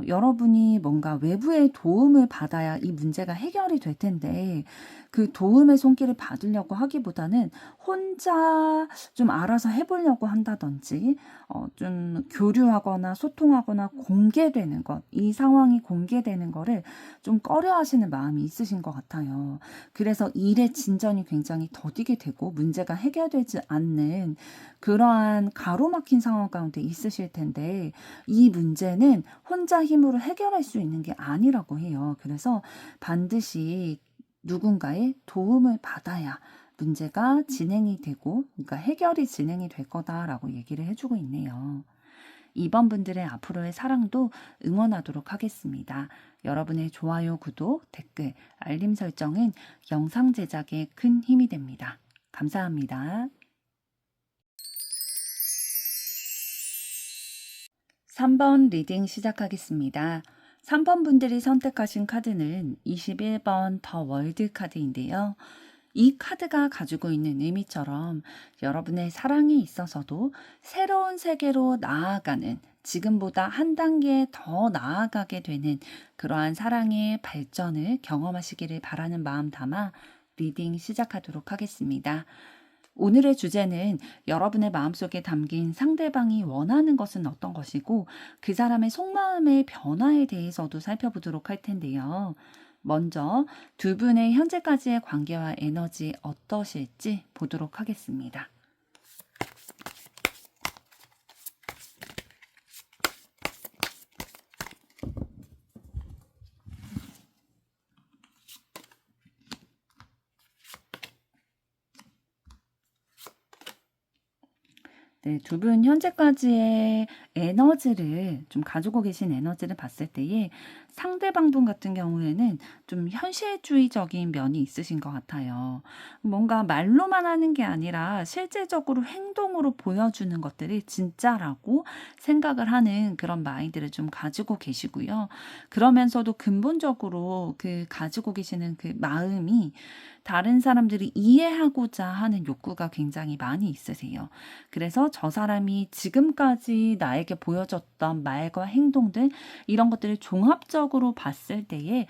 여러분이 뭔가 외부의 도움을 받아야 이 문제가 해결이 될 텐데 그 도움의 손길을 받으려고 하기보다는 혼자 좀 알아서 해보려고 한다든지 좀 교류하거나 소통하거나 공개되는 것, 이 상황이 공개되는 거를 좀 꺼려하시는 마음이 있으신 것 같아요. 그래서 일의 진전이 굉장히 더디게 되고 문제가 해결되지 않는 그러한 가로막힌 상황 가운데 있으실 텐데 이 문제는 혼자 힘으로 해결할 수 있는 게 아니라고 해요. 그래서 반드시 누군가의 도움을 받아야 문제가 진행이 되고, 그러니까 해결이 진행이 될 거다라고 얘기를 해주고 있네요. 이번 분들의 앞으로의 사랑도 응원하도록 하겠습니다. 여러분의 좋아요, 구독, 댓글, 알림 설정은 영상 제작에 큰 힘이 됩니다. 감사합니다. 3번 리딩 시작하겠습니다. 3번 분들이 선택하신 카드는 21번 더 월드 카드인데요. 이 카드가 가지고 있는 의미처럼 여러분의 사랑에 있어서도 새로운 세계로 나아가는, 지금보다 한 단계 더 나아가게 되는 그러한 사랑의 발전을 경험하시기를 바라는 마음 담아 리딩 시작하도록 하겠습니다. 오늘의 주제는 여러분의 마음속에 담긴 상대방이 원하는 것은 어떤 것이고 그 사람의 속마음의 변화에 대해서도 살펴보도록 할 텐데요. 먼저 두 분의 현재까지의 관계와 에너지 어떠실지 보도록 하겠습니다. 네, 두 분 현재까지의 에너지를 좀 가지고 계신 에너지를 봤을 때에 상대방 분 같은 경우에는 좀 현실주의적인 면이 있으신 것 같아요. 뭔가 말로만 하는 게 아니라 실질적으로 행동으로 보여주는 것들이 진짜라고 생각을 하는 그런 마인드를 좀 가지고 계시고요. 그러면서도 근본적으로 그 가지고 계시는 그 마음이 다른 사람들이 이해하고자 하는 욕구가 굉장히 많이 있으세요. 그래서 저 사람이 지금까지 나에게 보여줬던 말과 행동들, 이런 것들을 종합적으로 봤을 때에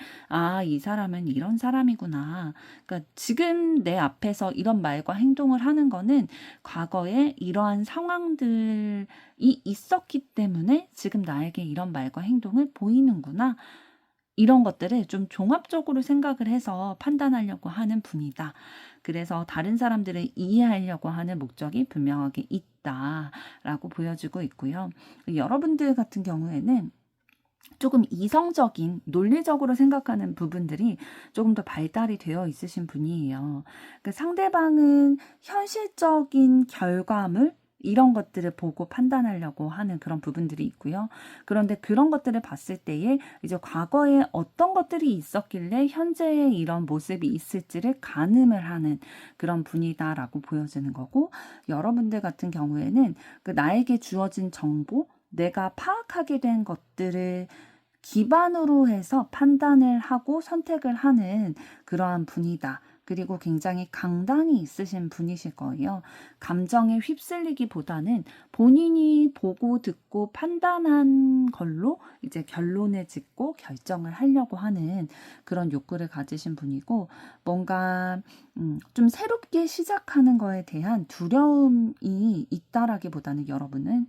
이 사람은 이런 사람이구나. 그러니까 지금 내 앞에서 이런 말과 행동을 하는 거는 과거에 이러한 상황들이 있었기 때문에 지금 나에게 이런 말과 행동을 보이는구나. 이런 것들을 좀 종합적으로 생각을 해서 판단하려고 하는 분이다. 그래서 다른 사람들을 이해하려고 하는 목적이 분명하게 있다라고 보여주고 있고요. 여러분들 같은 경우에는 조금 이성적인, 논리적으로 생각하는 부분들이 조금 더 발달이 되어 있으신 분이에요. 그 상대방은 현실적인 결과물, 이런 것들을 보고 판단하려고 하는 그런 부분들이 있고요. 그런데 그런 것들을 봤을 때에 이제 과거에 어떤 것들이 있었길래 현재의 이런 모습이 있을지를 가늠을 하는 그런 분이다라고 보여지는 거고, 여러분들 같은 경우에는 그 나에게 주어진 정보, 내가 파악하게 된 것들을 기반으로 해서 판단을 하고 선택을 하는 그러한 분이다. 그리고 굉장히 강단이 있으신 분이실 거예요. 감정에 휩쓸리기보다는 본인이 보고 듣고 판단한 걸로 이제 결론을 짓고 결정을 하려고 하는 그런 욕구를 가지신 분이고, 뭔가 좀 새롭게 시작하는 거에 대한 두려움이 있다라기보다는 여러분은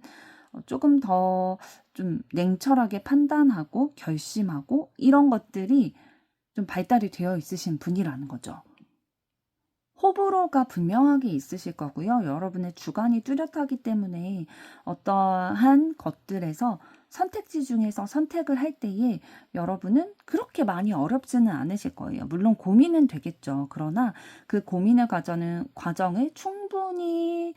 조금 더 좀 냉철하게 판단하고 결심하고 이런 것들이 좀 발달이 되어 있으신 분이라는 거죠. 호불호가 분명하게 있으실 거고요. 여러분의 주관이 뚜렷하기 때문에 어떠한 것들에서 선택지 중에서 선택을 할 때에 여러분은 그렇게 많이 어렵지는 않으실 거예요. 물론 고민은 되겠죠. 그러나 그 고민을 가져는 과정을 충분히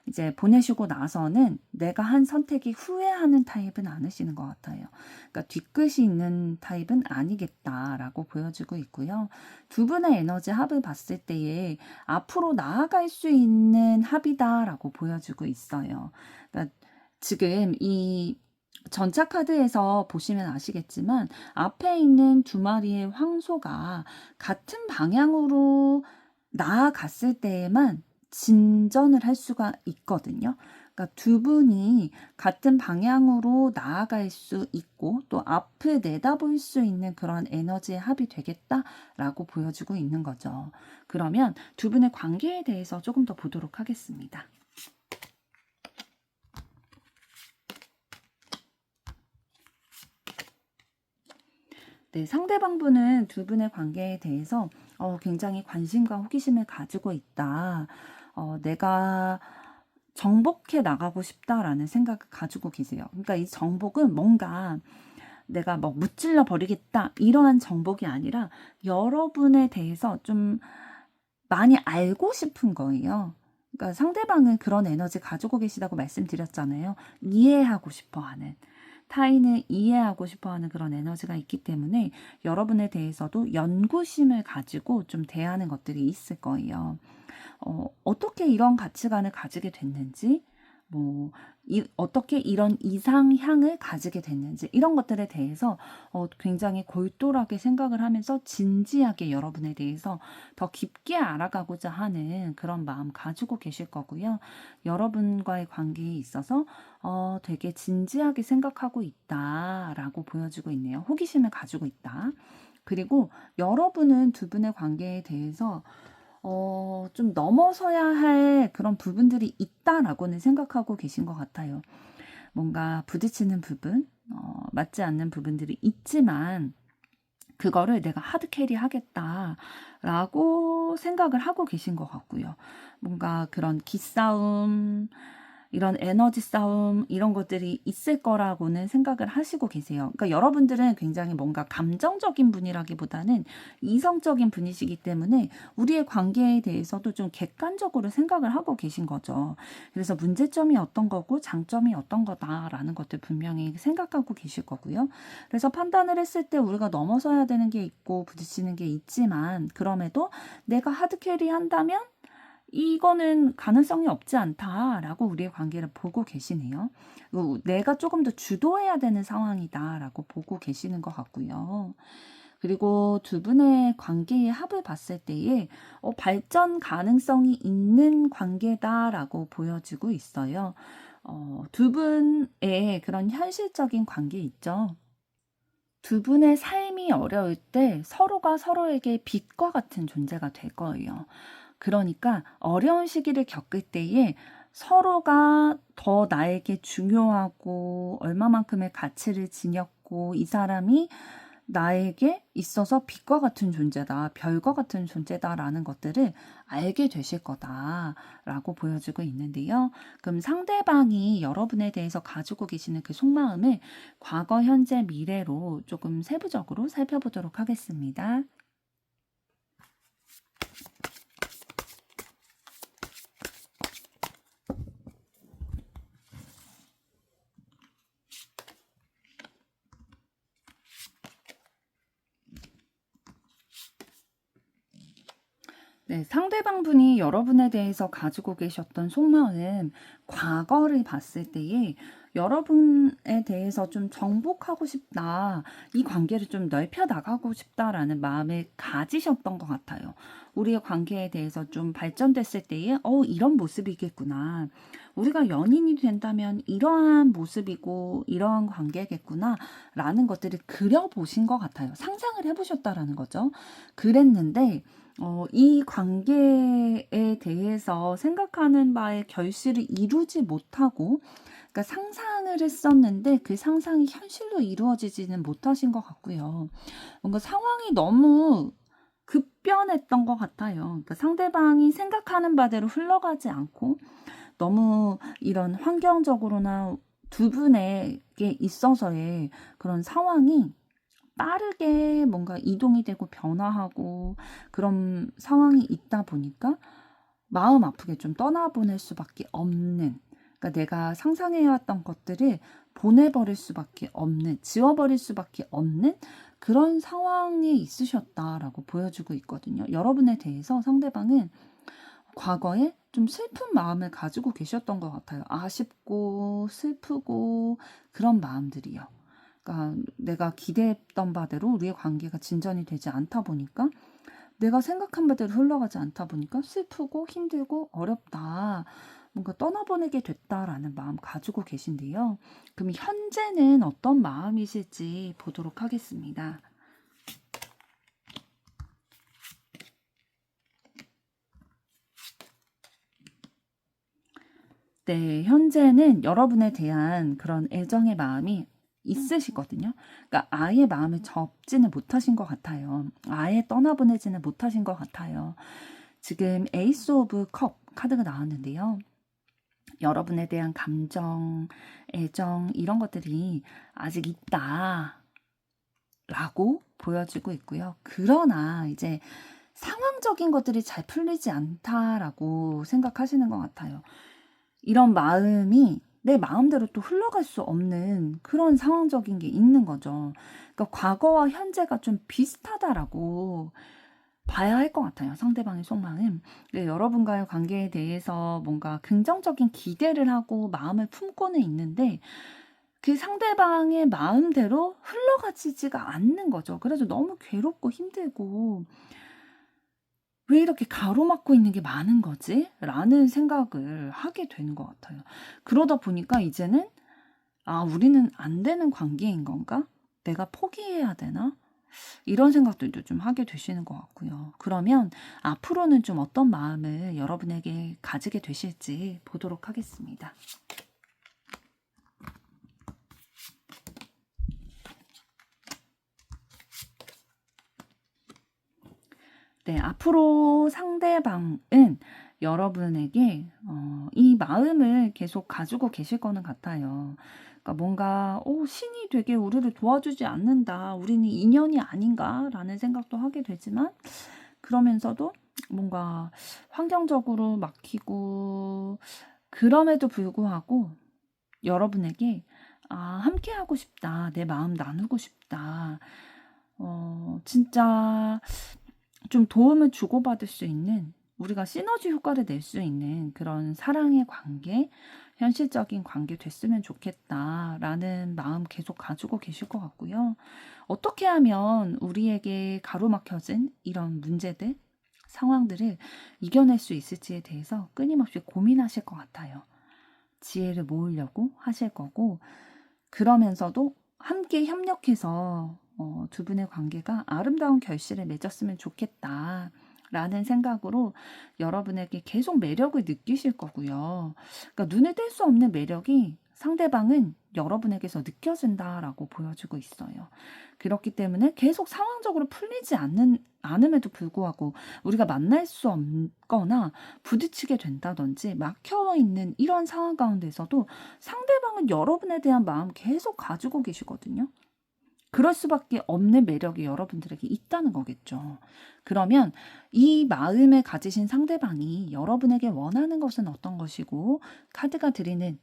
이제 보내시고 나서는 내가 한 선택이 후회하는 타입은 않으시는 것 같아요. 그러니까 뒤끝이 있는 타입은 아니겠다라고 보여지고 있고요. 두 분의 에너지 합을 봤을 때에 앞으로 나아갈 수 있는 합이다라고 보여지고 있어요. 그러니까 지금 이 전차 카드에서 보시면 아시겠지만 앞에 있는 두 마리의 황소가 같은 방향으로 나아갔을 때에만 진전을 할 수가 있거든요. 그러니까 두 분이 같은 방향으로 나아갈 수 있고 또 앞을 내다볼 수 있는 그런 에너지의 합이 되겠다라고 보여지고 있는 거죠. 그러면 두 분의 관계에 대해서 조금 더 보도록 하겠습니다. 네, 상대방분은 두 분의 관계에 대해서 굉장히 관심과 호기심을 가지고 있다. 내가 정복해 나가고 싶다라는 생각을 가지고 계세요. 그러니까 이 정복은 뭔가 내가 뭐 무찔러 버리겠다 이러한 정복이 아니라 여러분에 대해서 좀 많이 알고 싶은 거예요. 그러니까 상대방은 그런 에너지 가지고 계시다고 말씀드렸잖아요. 이해하고 싶어 하는. 타인을 이해하고 싶어 하는 그런 에너지가 있기 때문에 여러분에 대해서도 연구심을 가지고 좀 대하는 것들이 있을 거예요. 어떻게 이런 가치관을 가지게 됐는지, 어떻게 이런 이상향을 가지게 됐는지, 이런 것들에 대해서 굉장히 골똘하게 생각을 하면서 진지하게 여러분에 대해서 더 깊게 알아가고자 하는 그런 마음 가지고 계실 거고요. 여러분과의 관계에 있어서 되게 진지하게 생각하고 있다라고 보여지고 있네요. 호기심을 가지고 있다. 그리고 여러분은 두 분의 관계에 대해서 좀 넘어서야 할 그런 부분들이 있다라고는 생각하고 계신 것 같아요. 뭔가 부딪히는 부분, 맞지 않는 부분들이 있지만, 그거를 내가 하드캐리 하겠다라고 생각을 하고 계신 것 같고요. 뭔가 그런 기싸움, 이런 에너지 싸움 이런 것들이 있을 거라고는 생각을 하시고 계세요. 그러니까 여러분들은 굉장히 뭔가 감정적인 분이라기보다는 이성적인 분이시기 때문에 우리의 관계에 대해서도 좀 객관적으로 생각을 하고 계신 거죠. 그래서 문제점이 어떤 거고 장점이 어떤 거다라는 것들 분명히 생각하고 계실 거고요. 그래서 판단을 했을 때 우리가 넘어서야 되는 게 있고 부딪히는 게 있지만, 그럼에도 내가 하드캐리 한다면 이거는 가능성이 없지 않다라고 우리의 관계를 보고 계시네요. 내가 조금 더 주도해야 되는 상황이다라고 보고 계시는 것 같고요. 그리고 두 분의 관계의 합을 봤을 때에 발전 가능성이 있는 관계다라고 보여지고 있어요. 두 분의 그런 현실적인 관계 있죠. 두 분의 삶이 어려울 때 서로가 서로에게 빛과 같은 존재가 될 거예요. 그러니까 어려운 시기를 겪을 때에 서로가 더 나에게 중요하고 얼마만큼의 가치를 지녔고 이 사람이 나에게 있어서 빛과 같은 존재다, 별과 같은 존재다라는 것들을 알게 되실 거다라고 보여지고 있는데요. 그럼 상대방이 여러분에 대해서 가지고 계시는 그 속마음을 과거, 현재, 미래로 조금 세부적으로 살펴보도록 하겠습니다. 네, 상대방 분이 여러분에 대해서 가지고 계셨던 속마음, 과거를 봤을 때에 여러분에 대해서 좀 정복하고 싶다, 이 관계를 좀 넓혀 나가고 싶다라는 마음을 가지셨던 것 같아요. 우리의 관계에 대해서 좀 발전됐을 때에 이런 모습이겠구나, 우리가 연인이 된다면 이러한 모습이고 이러한 관계겠구나 라는 것들을 그려보신 것 같아요. 상상을 해보셨다라는 거죠. 그랬는데 이 관계에 대해서 생각하는 바에 결실을 이루지 못하고, 그러니까 상상을 했었는데 그 상상이 현실로 이루어지지는 못하신 것 같고요. 뭔가 상황이 너무 급변했던 것 같아요. 그러니까 상대방이 생각하는 바대로 흘러가지 않고 너무 이런 환경적으로나 두 분에게 있어서의 그런 상황이 빠르게 뭔가 이동이 되고 변화하고 그런 상황이 있다 보니까 마음 아프게 좀 떠나보낼 수밖에 없는, 그러니까 내가 상상해왔던 것들을 보내버릴 수밖에 없는, 지워버릴 수밖에 없는 그런 상황에 있으셨다라고 보여주고 있거든요. 여러분에 대해서 상대방은 과거에 좀 슬픈 마음을 가지고 계셨던 것 같아요. 아쉽고 슬프고 그런 마음들이요. 그러니까 내가 기대했던 바대로 우리의 관계가 진전이 되지 않다 보니까, 내가 생각한 바대로 흘러가지 않다 보니까 슬프고 힘들고 어렵다, 뭔가 떠나보내게 됐다라는 마음 가지고 계신데요. 그럼 현재는 어떤 마음이실지 보도록 하겠습니다. 네, 현재는 여러분에 대한 그런 애정의 마음이 있으시거든요. 그러니까 아예 마음을 접지는 못하신 것 같아요. 아예 떠나보내지는 못하신 것 같아요. 지금 에이스 오브 컵 카드가 나왔는데요. 여러분에 대한 감정, 애정 이런 것들이 아직 있다 라고 보여지고 있고요. 그러나 이제 상황적인 것들이 잘 풀리지 않다라고 생각하시는 것 같아요. 이런 마음이 내 마음대로 또 흘러갈 수 없는 그런 상황적인 게 있는 거죠. 그러니까 과거와 현재가 좀 비슷하다라고 봐야 할 것 같아요. 상대방의 속마음. 네, 여러분과의 관계에 대해서 뭔가 긍정적인 기대를 하고 마음을 품고는 있는데 그 상대방의 마음대로 흘러가지지가 않는 거죠. 그래서 너무 괴롭고 힘들고, 왜 이렇게 가로막고 있는 게 많은 거지? 라는 생각을 하게 되는 것 같아요. 그러다 보니까 이제는 우리는 안 되는 관계인 건가? 내가 포기해야 되나? 이런 생각들도 좀 하게 되시는 것 같고요. 그러면 앞으로는 좀 어떤 마음을 여러분에게 가지게 되실지 보도록 하겠습니다. 네, 앞으로 상대방은 여러분에게 이 마음을 계속 가지고 계실 거는 같아요. 그러니까 뭔가 신이 되게 우리를 도와주지 않는다, 우리는 인연이 아닌가라는 생각도 하게 되지만, 그러면서도 뭔가 환경적으로 막히고, 그럼에도 불구하고 여러분에게 함께 하고 싶다, 내 마음 나누고 싶다, 진짜 좀 도움을 주고받을 수 있는, 우리가 시너지 효과를 낼 수 있는 그런 사랑의 관계, 현실적인 관계 됐으면 좋겠다라는 마음 계속 가지고 계실 것 같고요. 어떻게 하면 우리에게 가로막혀진 이런 문제들, 상황들을 이겨낼 수 있을지에 대해서 끊임없이 고민하실 것 같아요. 지혜를 모으려고 하실 거고, 그러면서도 함께 협력해서 두 분의 관계가 아름다운 결실을 맺었으면 좋겠다 라는 생각으로 여러분에게 계속 매력을 느끼실 거고요. 그러니까 눈에 띌 수 없는 매력이 상대방은 여러분에게서 느껴진다라고 보여주고 있어요. 그렇기 때문에 계속 상황적으로 풀리지 않음에도 불구하고 우리가 만날 수 없거나 부딪히게 된다든지 막혀있는 이런 상황 가운데서도 상대방은 여러분에 대한 마음 계속 가지고 계시거든요. 그럴 수밖에 없는 매력이 여러분들에게 있다는 거겠죠. 그러면 이 마음을 가지신 상대방이 여러분에게 원하는 것은 어떤 것이고 카드가 드리는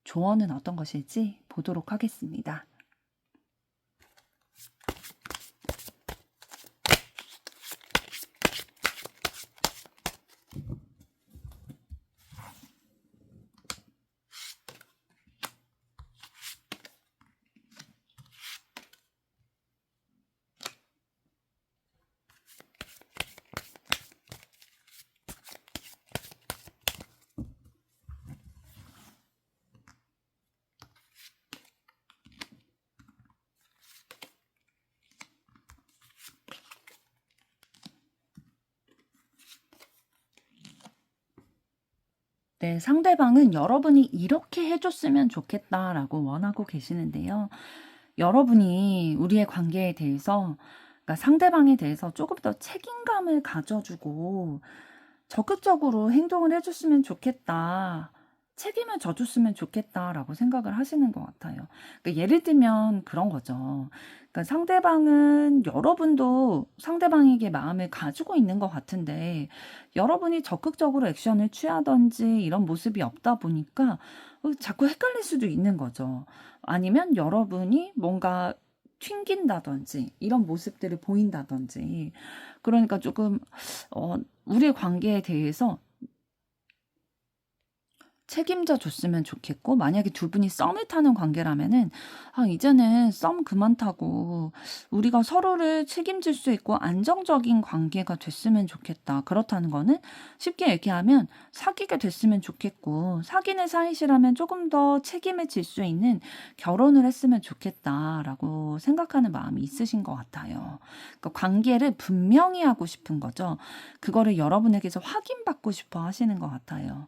조언은 어떤 것일지 보도록 하겠습니다. 네, 상대방은 여러분이 이렇게 해줬으면 좋겠다라고 원하고 계시는데요. 여러분이 우리의 관계에 대해서, 그러니까 상대방에 대해서 조금 더 책임감을 가져주고 적극적으로 행동을 해줬으면 좋겠다. 책임을 져줬으면 좋겠다라고 생각을 하시는 것 같아요. 그러니까 예를 들면 그런 거죠. 그러니까 상대방은 여러분도 상대방에게 마음을 가지고 있는 것 같은데 여러분이 적극적으로 액션을 취하든지 이런 모습이 없다 보니까 자꾸 헷갈릴 수도 있는 거죠. 아니면 여러분이 뭔가 튕긴다든지 이런 모습들을 보인다든지 그러니까 조금 우리 관계에 대해서 책임져 줬으면 좋겠고 만약에 두 분이 썸을 타는 관계라면은 이제는 썸 그만 타고 우리가 서로를 책임질 수 있고 안정적인 관계가 됐으면 좋겠다. 그렇다는 거는 쉽게 얘기하면 사귀게 됐으면 좋겠고 사귀는 사이시라면 조금 더 책임을 질 수 있는 결혼을 했으면 좋겠다라고 생각하는 마음이 있으신 것 같아요. 그러니까 관계를 분명히 하고 싶은 거죠. 그거를 여러분에게서 확인받고 싶어 하시는 것 같아요.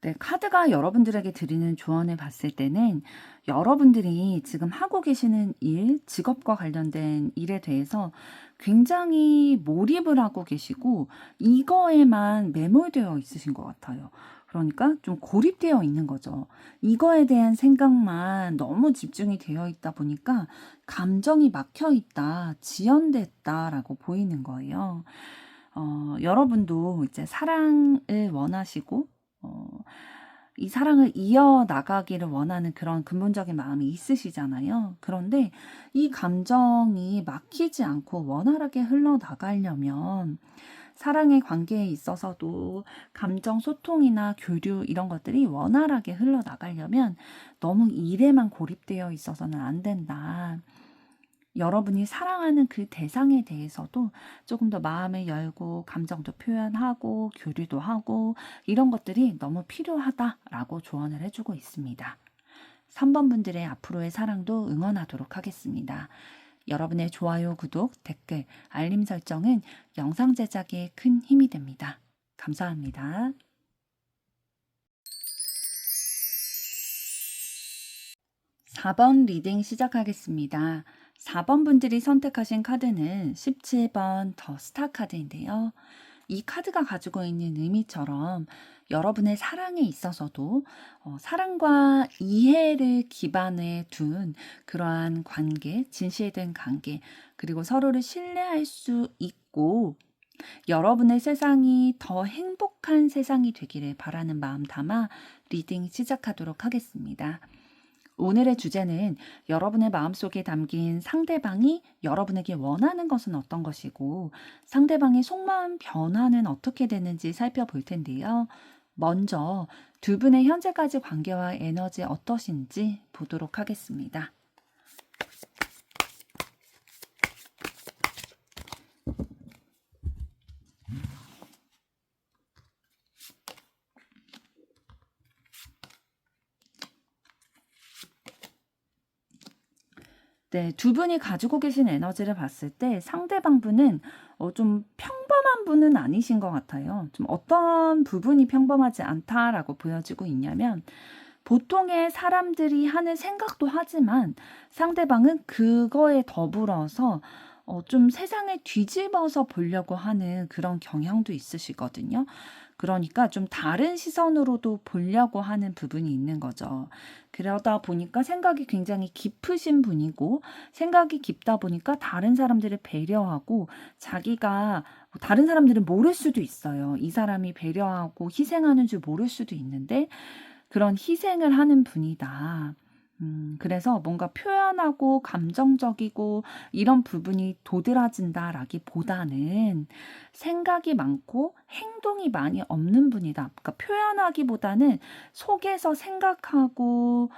네, 카드가 여러분들에게 드리는 조언을 봤을 때는 여러분들이 지금 하고 계시는 일, 직업과 관련된 일에 대해서 굉장히 몰입을 하고 계시고 이거에만 매몰되어 있으신 것 같아요. 그러니까 좀 고립되어 있는 거죠. 이거에 대한 생각만 너무 집중이 되어 있다 보니까 감정이 막혀 있다, 지연됐다라고 보이는 거예요. 여러분도 이제 사랑을 원하시고 어, 이 사랑을 이어나가기를 원하는 그런 근본적인 마음이 있으시잖아요. 그런데 이 감정이 막히지 않고 원활하게 흘러나가려면 사랑의 관계에 있어서도 감정 소통이나 교류 이런 것들이 원활하게 흘러나가려면 너무 일에만 고립되어 있어서는 안 된다. 여러분이 사랑하는 그 대상에 대해서도 조금 더 마음을 열고 감정도 표현하고 교류도 하고 이런 것들이 너무 필요하다라고 조언을 해주고 있습니다. 3번 분들의 앞으로의 사랑도 응원하도록 하겠습니다. 여러분의 좋아요, 구독, 댓글, 알림 설정은 영상 제작에 큰 힘이 됩니다. 감사합니다. 4번 리딩 시작하겠습니다. 4번 분들이 선택하신 카드는 17번 더 스타 카드인데요. 이 카드가 가지고 있는 의미처럼 여러분의 사랑에 있어서도 사랑과 이해를 기반에 둔 그러한 관계, 진실된 관계, 그리고 서로를 신뢰할 수 있고 여러분의 세상이 더 행복한 세상이 되기를 바라는 마음 담아 리딩 시작하도록 하겠습니다. 오늘의 주제는 여러분의 마음속에 담긴 상대방이 여러분에게 원하는 것은 어떤 것이고 상대방의 속마음 변화는 어떻게 되는지 살펴볼 텐데요. 먼저 두 분의 현재까지 관계와 에너지 어떠신지 보도록 하겠습니다. 네, 두 분이 가지고 계신 에너지를 봤을 때 상대방 분은 좀 평범한 분은 아니신 것 같아요. 좀 어떤 부분이 평범하지 않다라고 보여지고 있냐면 보통의 사람들이 하는 생각도 하지만 상대방은 그거에 더불어서 좀 세상을 뒤집어서 보려고 하는 그런 경향도 있으시거든요. 그러니까 좀 다른 시선으로도 보려고 하는 부분이 있는 거죠. 그러다 보니까 생각이 굉장히 깊으신 분이고 생각이 깊다 보니까 다른 사람들을 배려하고 자기가 다른 사람들은 모를 수도 있어요. 이 사람이 배려하고 희생하는 줄 모를 수도 있는데 그런 희생을 하는 분이다. 그래서 뭔가 표현하고 감정적이고 이런 부분이 도드라진다라기보다는 생각이 많고 행동이 많이 없는 분이다. 그러니까 표현하기보다는 속에서 생각하고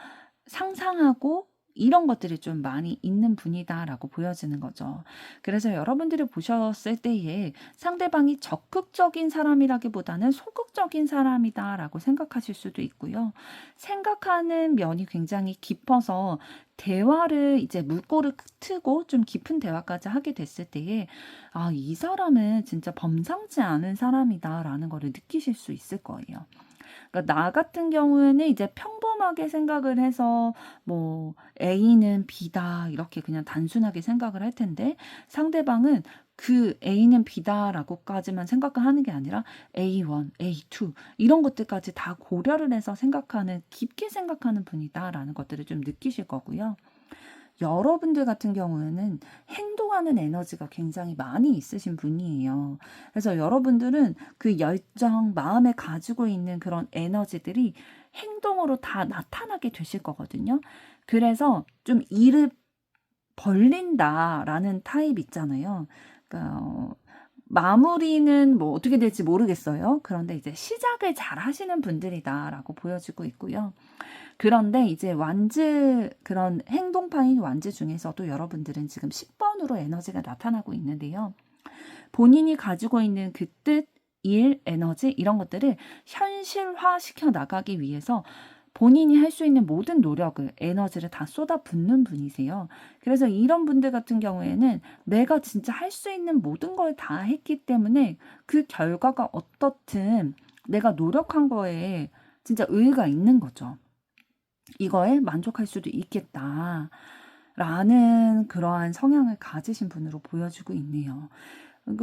상상하고 이런 것들이 좀 많이 있는 분이다라고 보여지는 거죠. 그래서 여러분들이 보셨을 때에 상대방이 적극적인 사람이라기보다는 소극적인 사람이다라고 생각하실 수도 있고요. 생각하는 면이 굉장히 깊어서 대화를 이제 물꼬를 트고 좀 깊은 대화까지 하게 됐을 때에 아, 이 사람은 진짜 범상치 않은 사람이다라는 거를 느끼실 수 있을 거예요. 그러니까 나 같은 경우에는 이제 평범하게 생각을 해서 뭐 A는 B다 이렇게 그냥 단순하게 생각을 할 텐데 상대방은 그 A는 B다라고까지만 생각을 하는 게 아니라 A1, A2 이런 것들까지 다 고려를 해서 생각하는 깊게 생각하는 분이다라는 것들을 좀 느끼실 거고요. 여러분들 같은 경우에는 행동하는 에너지가 굉장히 많이 있으신 분이에요. 그래서 여러분들은 그 열정, 마음에 가지고 있는 그런 에너지들이 행동으로 다 나타나게 되실 거거든요. 그래서 좀 일을 벌린다라는 타입 있잖아요. 그러니까 마무리는 뭐 어떻게 될지 모르겠어요. 그런데 이제 시작을 잘 하시는 분들이다라고 보여지고 있고요. 그런데 이제 완즈 그런 행동파인 완즈 중에서도 여러분들은 지금 10번으로 에너지가 나타나고 있는데요. 본인이 가지고 있는 그 뜻, 일, 에너지 이런 것들을 현실화 시켜 나가기 위해서 본인이 할 수 있는 모든 노력을, 에너지를 다 쏟아붓는 분이세요. 그래서 이런 분들 같은 경우에는 내가 진짜 할 수 있는 모든 걸 다 했기 때문에 그 결과가 어떻든 내가 노력한 거에 진짜 의의가 있는 거죠. 이거에 만족할 수도 있겠다. 라는 그러한 성향을 가지신 분으로 보여지고 있네요.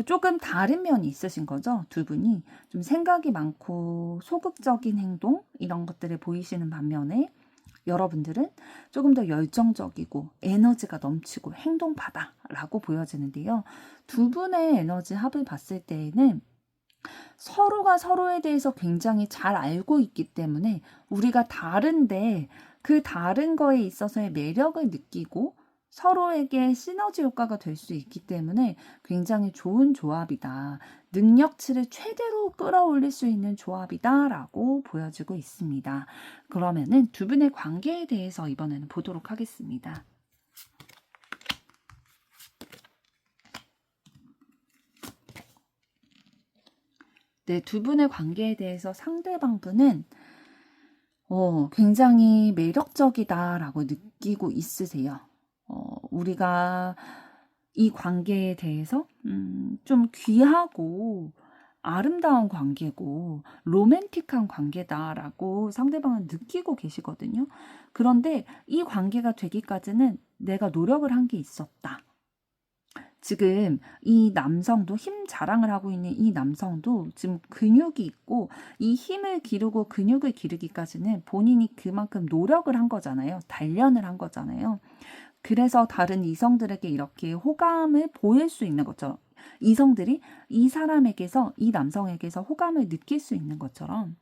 조금 다른 면이 있으신 거죠. 두 분이 좀 생각이 많고 소극적인 행동 이런 것들을 보이시는 반면에 여러분들은 조금 더 열정적이고 에너지가 넘치고 행동파다라고 보여지는데요. 두 분의 에너지 합을 봤을 때에는 서로가 서로에 대해서 굉장히 잘 알고 있기 때문에 우리가 다른데 그 다른 거에 있어서의 매력을 느끼고 서로에게 시너지 효과가 될 수 있기 때문에 굉장히 좋은 조합이다. 능력치를 최대로 끌어올릴 수 있는 조합이다라고 보여지고 있습니다. 그러면은 두 분의 관계에 대해서 이번에는 보도록 하겠습니다. 네, 두 분의 관계에 대해서 상대방 분은 굉장히 매력적이다라고 느끼고 있으세요. 우리가 이 관계에 대해서 좀 귀하고 아름다운 관계고 로맨틱한 관계다라고 상대방은 느끼고 계시거든요. 그런데 이 관계가 되기까지는 내가 노력을 한 게 있었다. 지금 이 남성도 힘 자랑을 하고 있는 이 남성도 지금 근육이 있고 이 힘을 기르고 근육을 기르기까지는 본인이 그만큼 노력을 한 거잖아요. 단련을 한 거잖아요. 그래서 다른 이성들에게 이렇게 호감을 보일 수 있는 거죠. 이성들이 이 사람에게서, 이 남성에게서 호감을 느낄 수 있는 것처럼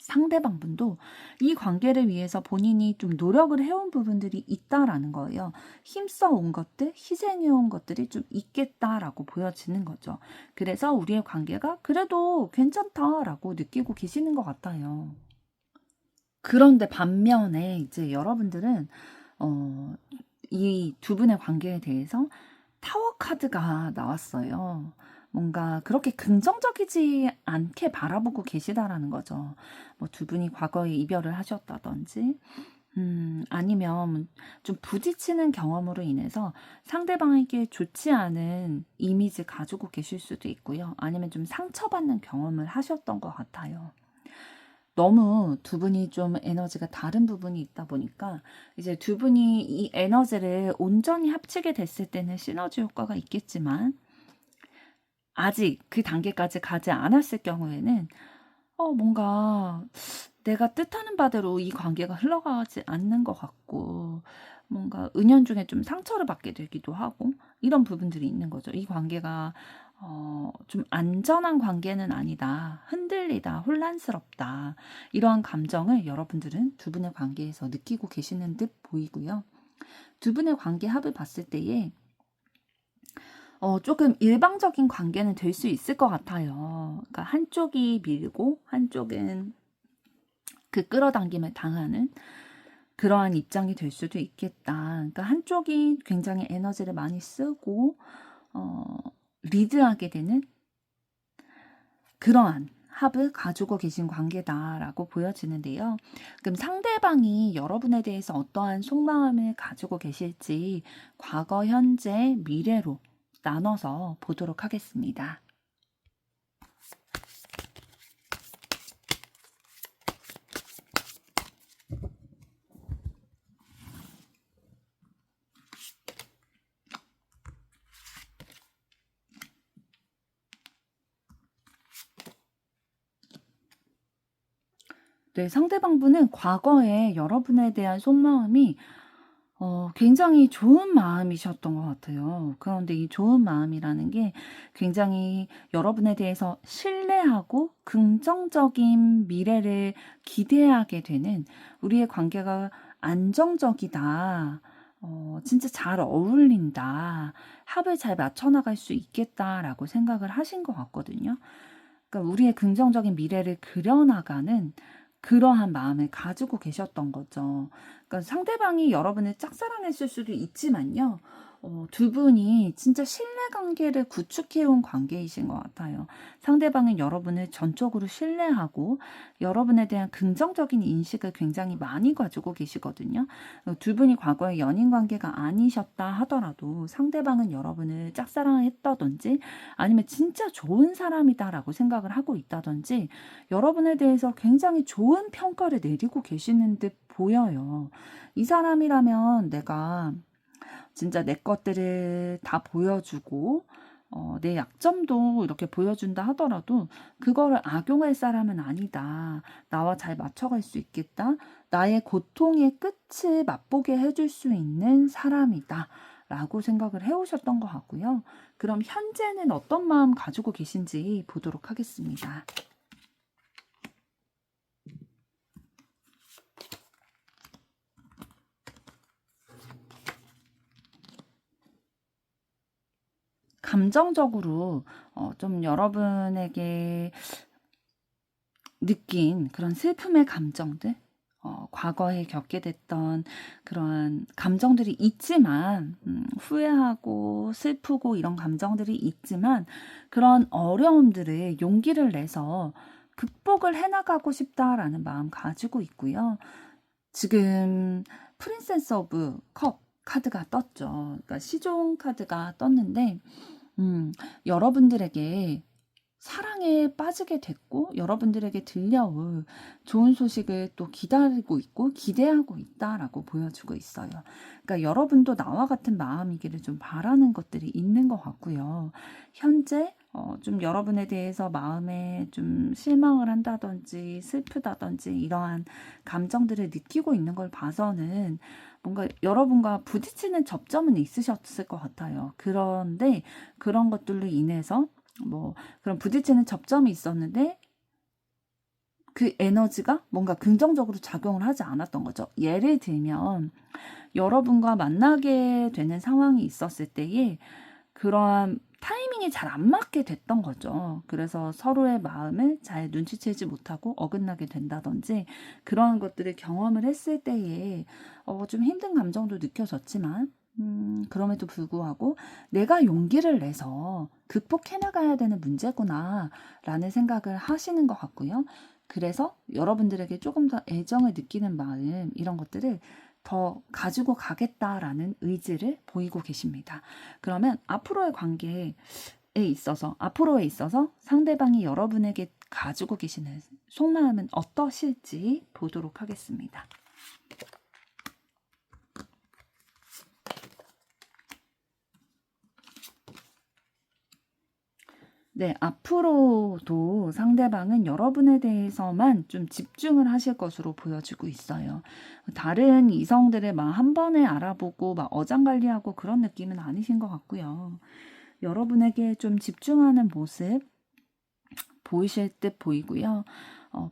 상대방 분도 이 관계를 위해서 본인이 좀 노력을 해온 부분들이 있다라는 거예요. 힘써온 것들, 희생해온 것들이 좀 있겠다라고 보여지는 거죠. 그래서 우리의 관계가 그래도 괜찮다라고 느끼고 계시는 것 같아요. 그런데 반면에 이제 여러분들은 이 두 분의 관계에 대해서 타워 카드가 나왔어요. 뭔가 그렇게 긍정적이지 않게 바라보고 계시다라는 거죠. 뭐 두 분이 과거에 이별을 하셨다든지, 아니면 좀 부딪히는 경험으로 인해서 상대방에게 좋지 않은 이미지 가지고 계실 수도 있고요. 아니면 좀 상처받는 경험을 하셨던 것 같아요. 너무 두 분이 좀 에너지가 다른 부분이 있다 보니까 이제 두 분이 이 에너지를 온전히 합치게 됐을 때는 시너지 효과가 있겠지만 아직 그 단계까지 가지 않았을 경우에는 뭔가 내가 뜻하는 바대로 이 관계가 흘러가지 않는 것 같고 뭔가 은연중에 좀 상처를 받게 되기도 하고 이런 부분들이 있는 거죠. 이 관계가 좀 안전한 관계는 아니다. 흔들리다, 혼란스럽다. 이러한 감정을 여러분들은 두 분의 관계에서 느끼고 계시는 듯 보이고요. 두 분의 관계 합을 봤을 때에 조금 일방적인 관계는 될 수 있을 것 같아요. 그러니까 한쪽이 밀고 한쪽은 그 끌어당김을 당하는 그러한 입장이 될 수도 있겠다. 그러니까 한쪽이 굉장히 에너지를 많이 쓰고 리드하게 되는 그러한 합을 가지고 계신 관계다라고 보여지는데요. 그럼 상대방이 여러분에 대해서 어떠한 속마음을 가지고 계실지 과거, 현재, 미래로 나눠서 보도록 하겠습니다. 네, 상대방분은 과거에 여러분에 대한 속마음이 굉장히 좋은 마음이셨던 것 같아요. 그런데 이 좋은 마음이라는 게 굉장히 여러분에 대해서 신뢰하고 긍정적인 미래를 기대하게 되는 우리의 관계가 안정적이다. 진짜 잘 어울린다. 합을 잘 맞춰나갈 수 있겠다라고 생각을 하신 것 같거든요. 그러니까 우리의 긍정적인 미래를 그려나가는 그러한 마음을 가지고 계셨던 거죠. 그러니까 상대방이 여러분을 짝사랑했을 수도 있지만요. 두 분이 진짜 신뢰관계를 구축해온 관계이신 것 같아요. 상대방은 여러분을 전적으로 신뢰하고 여러분에 대한 긍정적인 인식을 굉장히 많이 가지고 계시거든요. 두 분이 과거에 연인관계가 아니셨다 하더라도 상대방은 여러분을 짝사랑했다든지 아니면 진짜 좋은 사람이다라고 생각을 하고 있다든지 여러분에 대해서 굉장히 좋은 평가를 내리고 계시는 듯 보여요. 이 사람이라면 내가 진짜 내 것들을 다 보여주고 내 약점도 이렇게 보여준다 하더라도 그거를 악용할 사람은 아니다. 나와 잘 맞춰갈 수 있겠다. 나의 고통의 끝을 맛보게 해줄 수 있는 사람이다. 라고 생각을 해오셨던 것 같고요. 그럼 현재는 어떤 마음 가지고 계신지 보도록 하겠습니다. 감정적으로 좀 여러분에게 느낀 그런 슬픔의 감정들, 과거에 겪게 됐던 그런 감정들이 있지만 후회하고 슬프고 이런 감정들이 있지만 그런 어려움들을 용기를 내서 극복을 해나가고 싶다라는 마음 가지고 있고요. 지금 프린세스 오브 컵 카드가 떴죠. 그러니까 시종 카드가 떴는데 여러분들에게 사랑에 빠지게 됐고 여러분들에게 들려올 좋은 소식을 또 기다리고 있고 기대하고 있다라고 보여주고 있어요. 그러니까 여러분도 나와 같은 마음이기를 좀 바라는 것들이 있는 것 같고요. 현재 좀 여러분에 대해서 마음에 좀 실망을 한다든지 슬프다든지 이러한 감정들을 느끼고 있는 걸 봐서는 뭔가 여러분과 부딪히는 접점은 있으셨을 것 같아요. 그런데 그런 것들로 인해서 뭐 그런 부딪히는 접점이 있었는데 그 에너지가 뭔가 긍정적으로 작용을 하지 않았던 거죠. 예를 들면 여러분과 만나게 되는 상황이 있었을 때에 그러한 타이밍이 잘 안 맞게 됐던 거죠. 그래서 서로의 마음을 잘 눈치채지 못하고 어긋나게 된다든지 그러한 것들을 경험을 했을 때에 좀 힘든 감정도 느껴졌지만 그럼에도 불구하고 내가 용기를 내서 극복해 나가야 되는 문제구나 라는 생각을 하시는 것 같고요. 그래서 여러분들에게 조금 더 애정을 느끼는 마음 이런 것들을 더 가지고 가겠다라는 의지를 보이고 계십니다. 그러면 앞으로의 관계에 앞으로에 있어서 상대방이 여러분에게 가지고 계시는 속마음은 어떠실지 보도록 하겠습니다. 네, 앞으로도 상대방은 여러분에 대해서만 좀 집중을 하실 것으로 보여지고 있어요. 다른 이성들을 막 한 번에 알아보고 막 어장관리하고 그런 느낌은 아니신 것 같고요. 여러분에게 좀 집중하는 모습 보이실 듯 보이고요.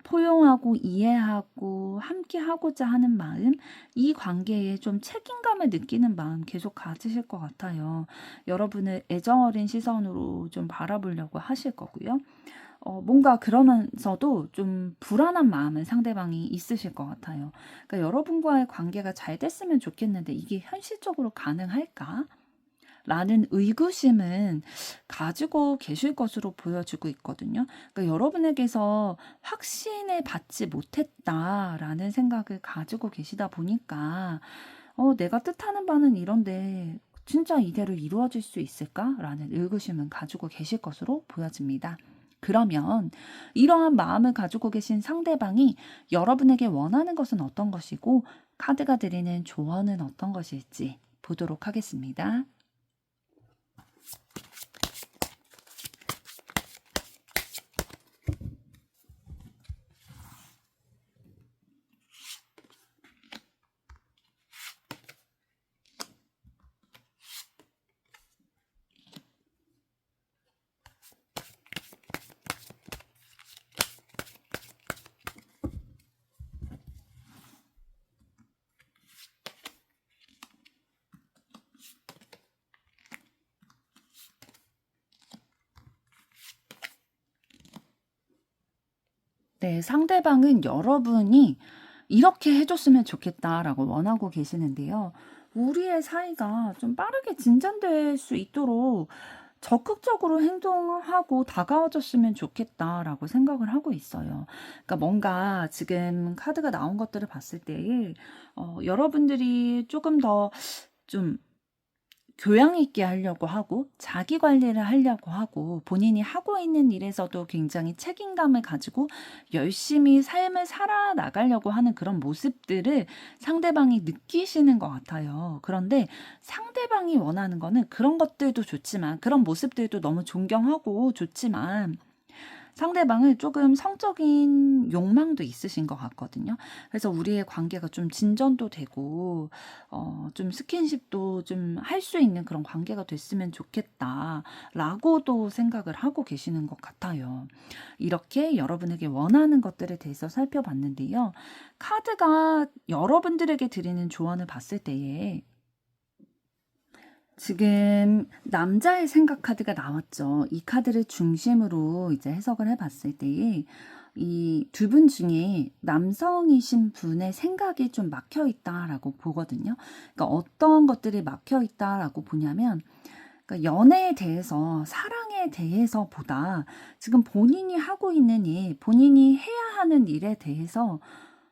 포용하고 이해하고 함께 하고자 하는 마음, 이 관계에 좀 책임감을 느끼는 마음 계속 가지실 것 같아요. 여러분을 애정 어린 시선으로 좀 바라보려고 하실 거고요. 뭔가 그러면서도 좀 불안한 마음은 상대방이 있으실 것 같아요. 그러니까 여러분과의 관계가 잘 됐으면 좋겠는데 이게 현실적으로 가능할까? 라는 의구심은 가지고 계실 것으로 보여지고 있거든요. 그러니까 여러분에게서 확신을 받지 못했다라는 생각을 가지고 계시다 보니까 내가 뜻하는 바는 이런데 진짜 이대로 이루어질 수 있을까? 라는 의구심은 가지고 계실 것으로 보여집니다. 그러면 이러한 마음을 가지고 계신 상대방이 여러분에게 원하는 것은 어떤 것이고 카드가 드리는 조언은 어떤 것일지 보도록 하겠습니다. 네, 상대방은 여러분이 이렇게 해줬으면 좋겠다라고 원하고 계시는데요. 우리의 사이가 좀 빠르게 진전될 수 있도록 적극적으로 행동하고 다가와줬으면 좋겠다라고 생각을 하고 있어요. 그러니까 뭔가 지금 카드가 나온 것들을 봤을 때, 여러분들이 조금 더 좀 교양 있게 하려고 하고 자기 관리를 하려고 하고 본인이 하고 있는 일에서도 굉장히 책임감을 가지고 열심히 삶을 살아나가려고 하는 그런 모습들을 상대방이 느끼시는 것 같아요. 그런데 상대방이 원하는 거는 그런 것들도 좋지만 그런 모습들도 너무 존경하고 좋지만 상대방은 조금 성적인 욕망도 있으신 것 같거든요. 그래서 우리의 관계가 좀 진전도 되고 좀 스킨십도 좀 할 수 있는 그런 관계가 됐으면 좋겠다라고도 생각을 하고 계시는 것 같아요. 이렇게 여러분에게 원하는 것들에 대해서 살펴봤는데요. 카드가 여러분들에게 드리는 조언을 봤을 때에 지금 남자의 생각 카드가 나왔죠. 이 카드를 중심으로 이제 해석을 해봤을 때에 이 두 분 중에 남성이신 분의 생각이 좀 막혀 있다라고 보거든요. 그러니까 어떤 것들이 막혀 있다라고 보냐면 그러니까 연애에 대해서 사랑에 대해서보다 지금 본인이 하고 있는 일, 본인이 해야 하는 일에 대해서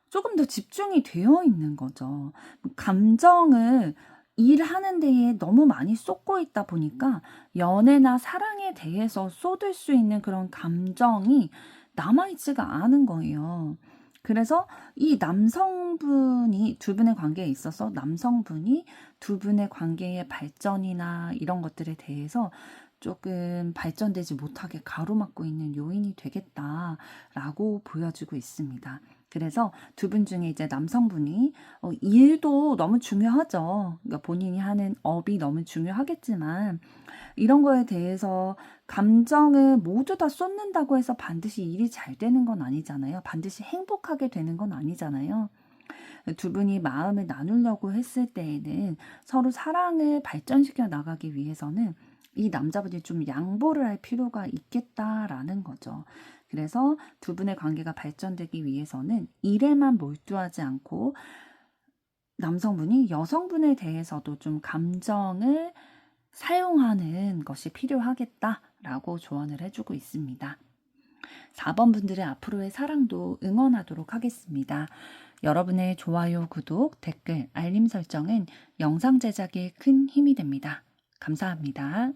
조금 더 집중이 되어 있는 거죠. 감정을 일하는 데에 너무 많이 쏟고 있다 보니까 연애나 사랑에 대해서 쏟을 수 있는 그런 감정이 남아있지가 않은 거예요. 그래서 이 남성분이 두 분의 관계에 있어서 남성분이 두 분의 관계의 발전이나 이런 것들에 대해서 조금 발전되지 못하게 가로막고 있는 요인이 되겠다라고 보여지고 있습니다. 그래서 두 분 중에 이제 남성분이 일도 너무 중요하죠. 그러니까 본인이 하는 업이 너무 중요하겠지만 이런 거에 대해서 감정을 모두 다 쏟는다고 해서 반드시 일이 잘 되는 건 아니잖아요. 반드시 행복하게 되는 건 아니잖아요. 두 분이 마음을 나누려고 했을 때에는 서로 사랑을 발전시켜 나가기 위해서는 이 남자분이 좀 양보를 할 필요가 있겠다라는 거죠. 그래서 두 분의 관계가 발전되기 위해서는 일에만 몰두하지 않고 남성분이 여성분에 대해서도 좀 감정을 사용하는 것이 필요하겠다라고 조언을 해주고 있습니다. 4번 분들의 앞으로의 사랑도 응원하도록 하겠습니다. 여러분의 좋아요, 구독, 댓글, 알림 설정은 영상 제작에 큰 힘이 됩니다. 감사합니다.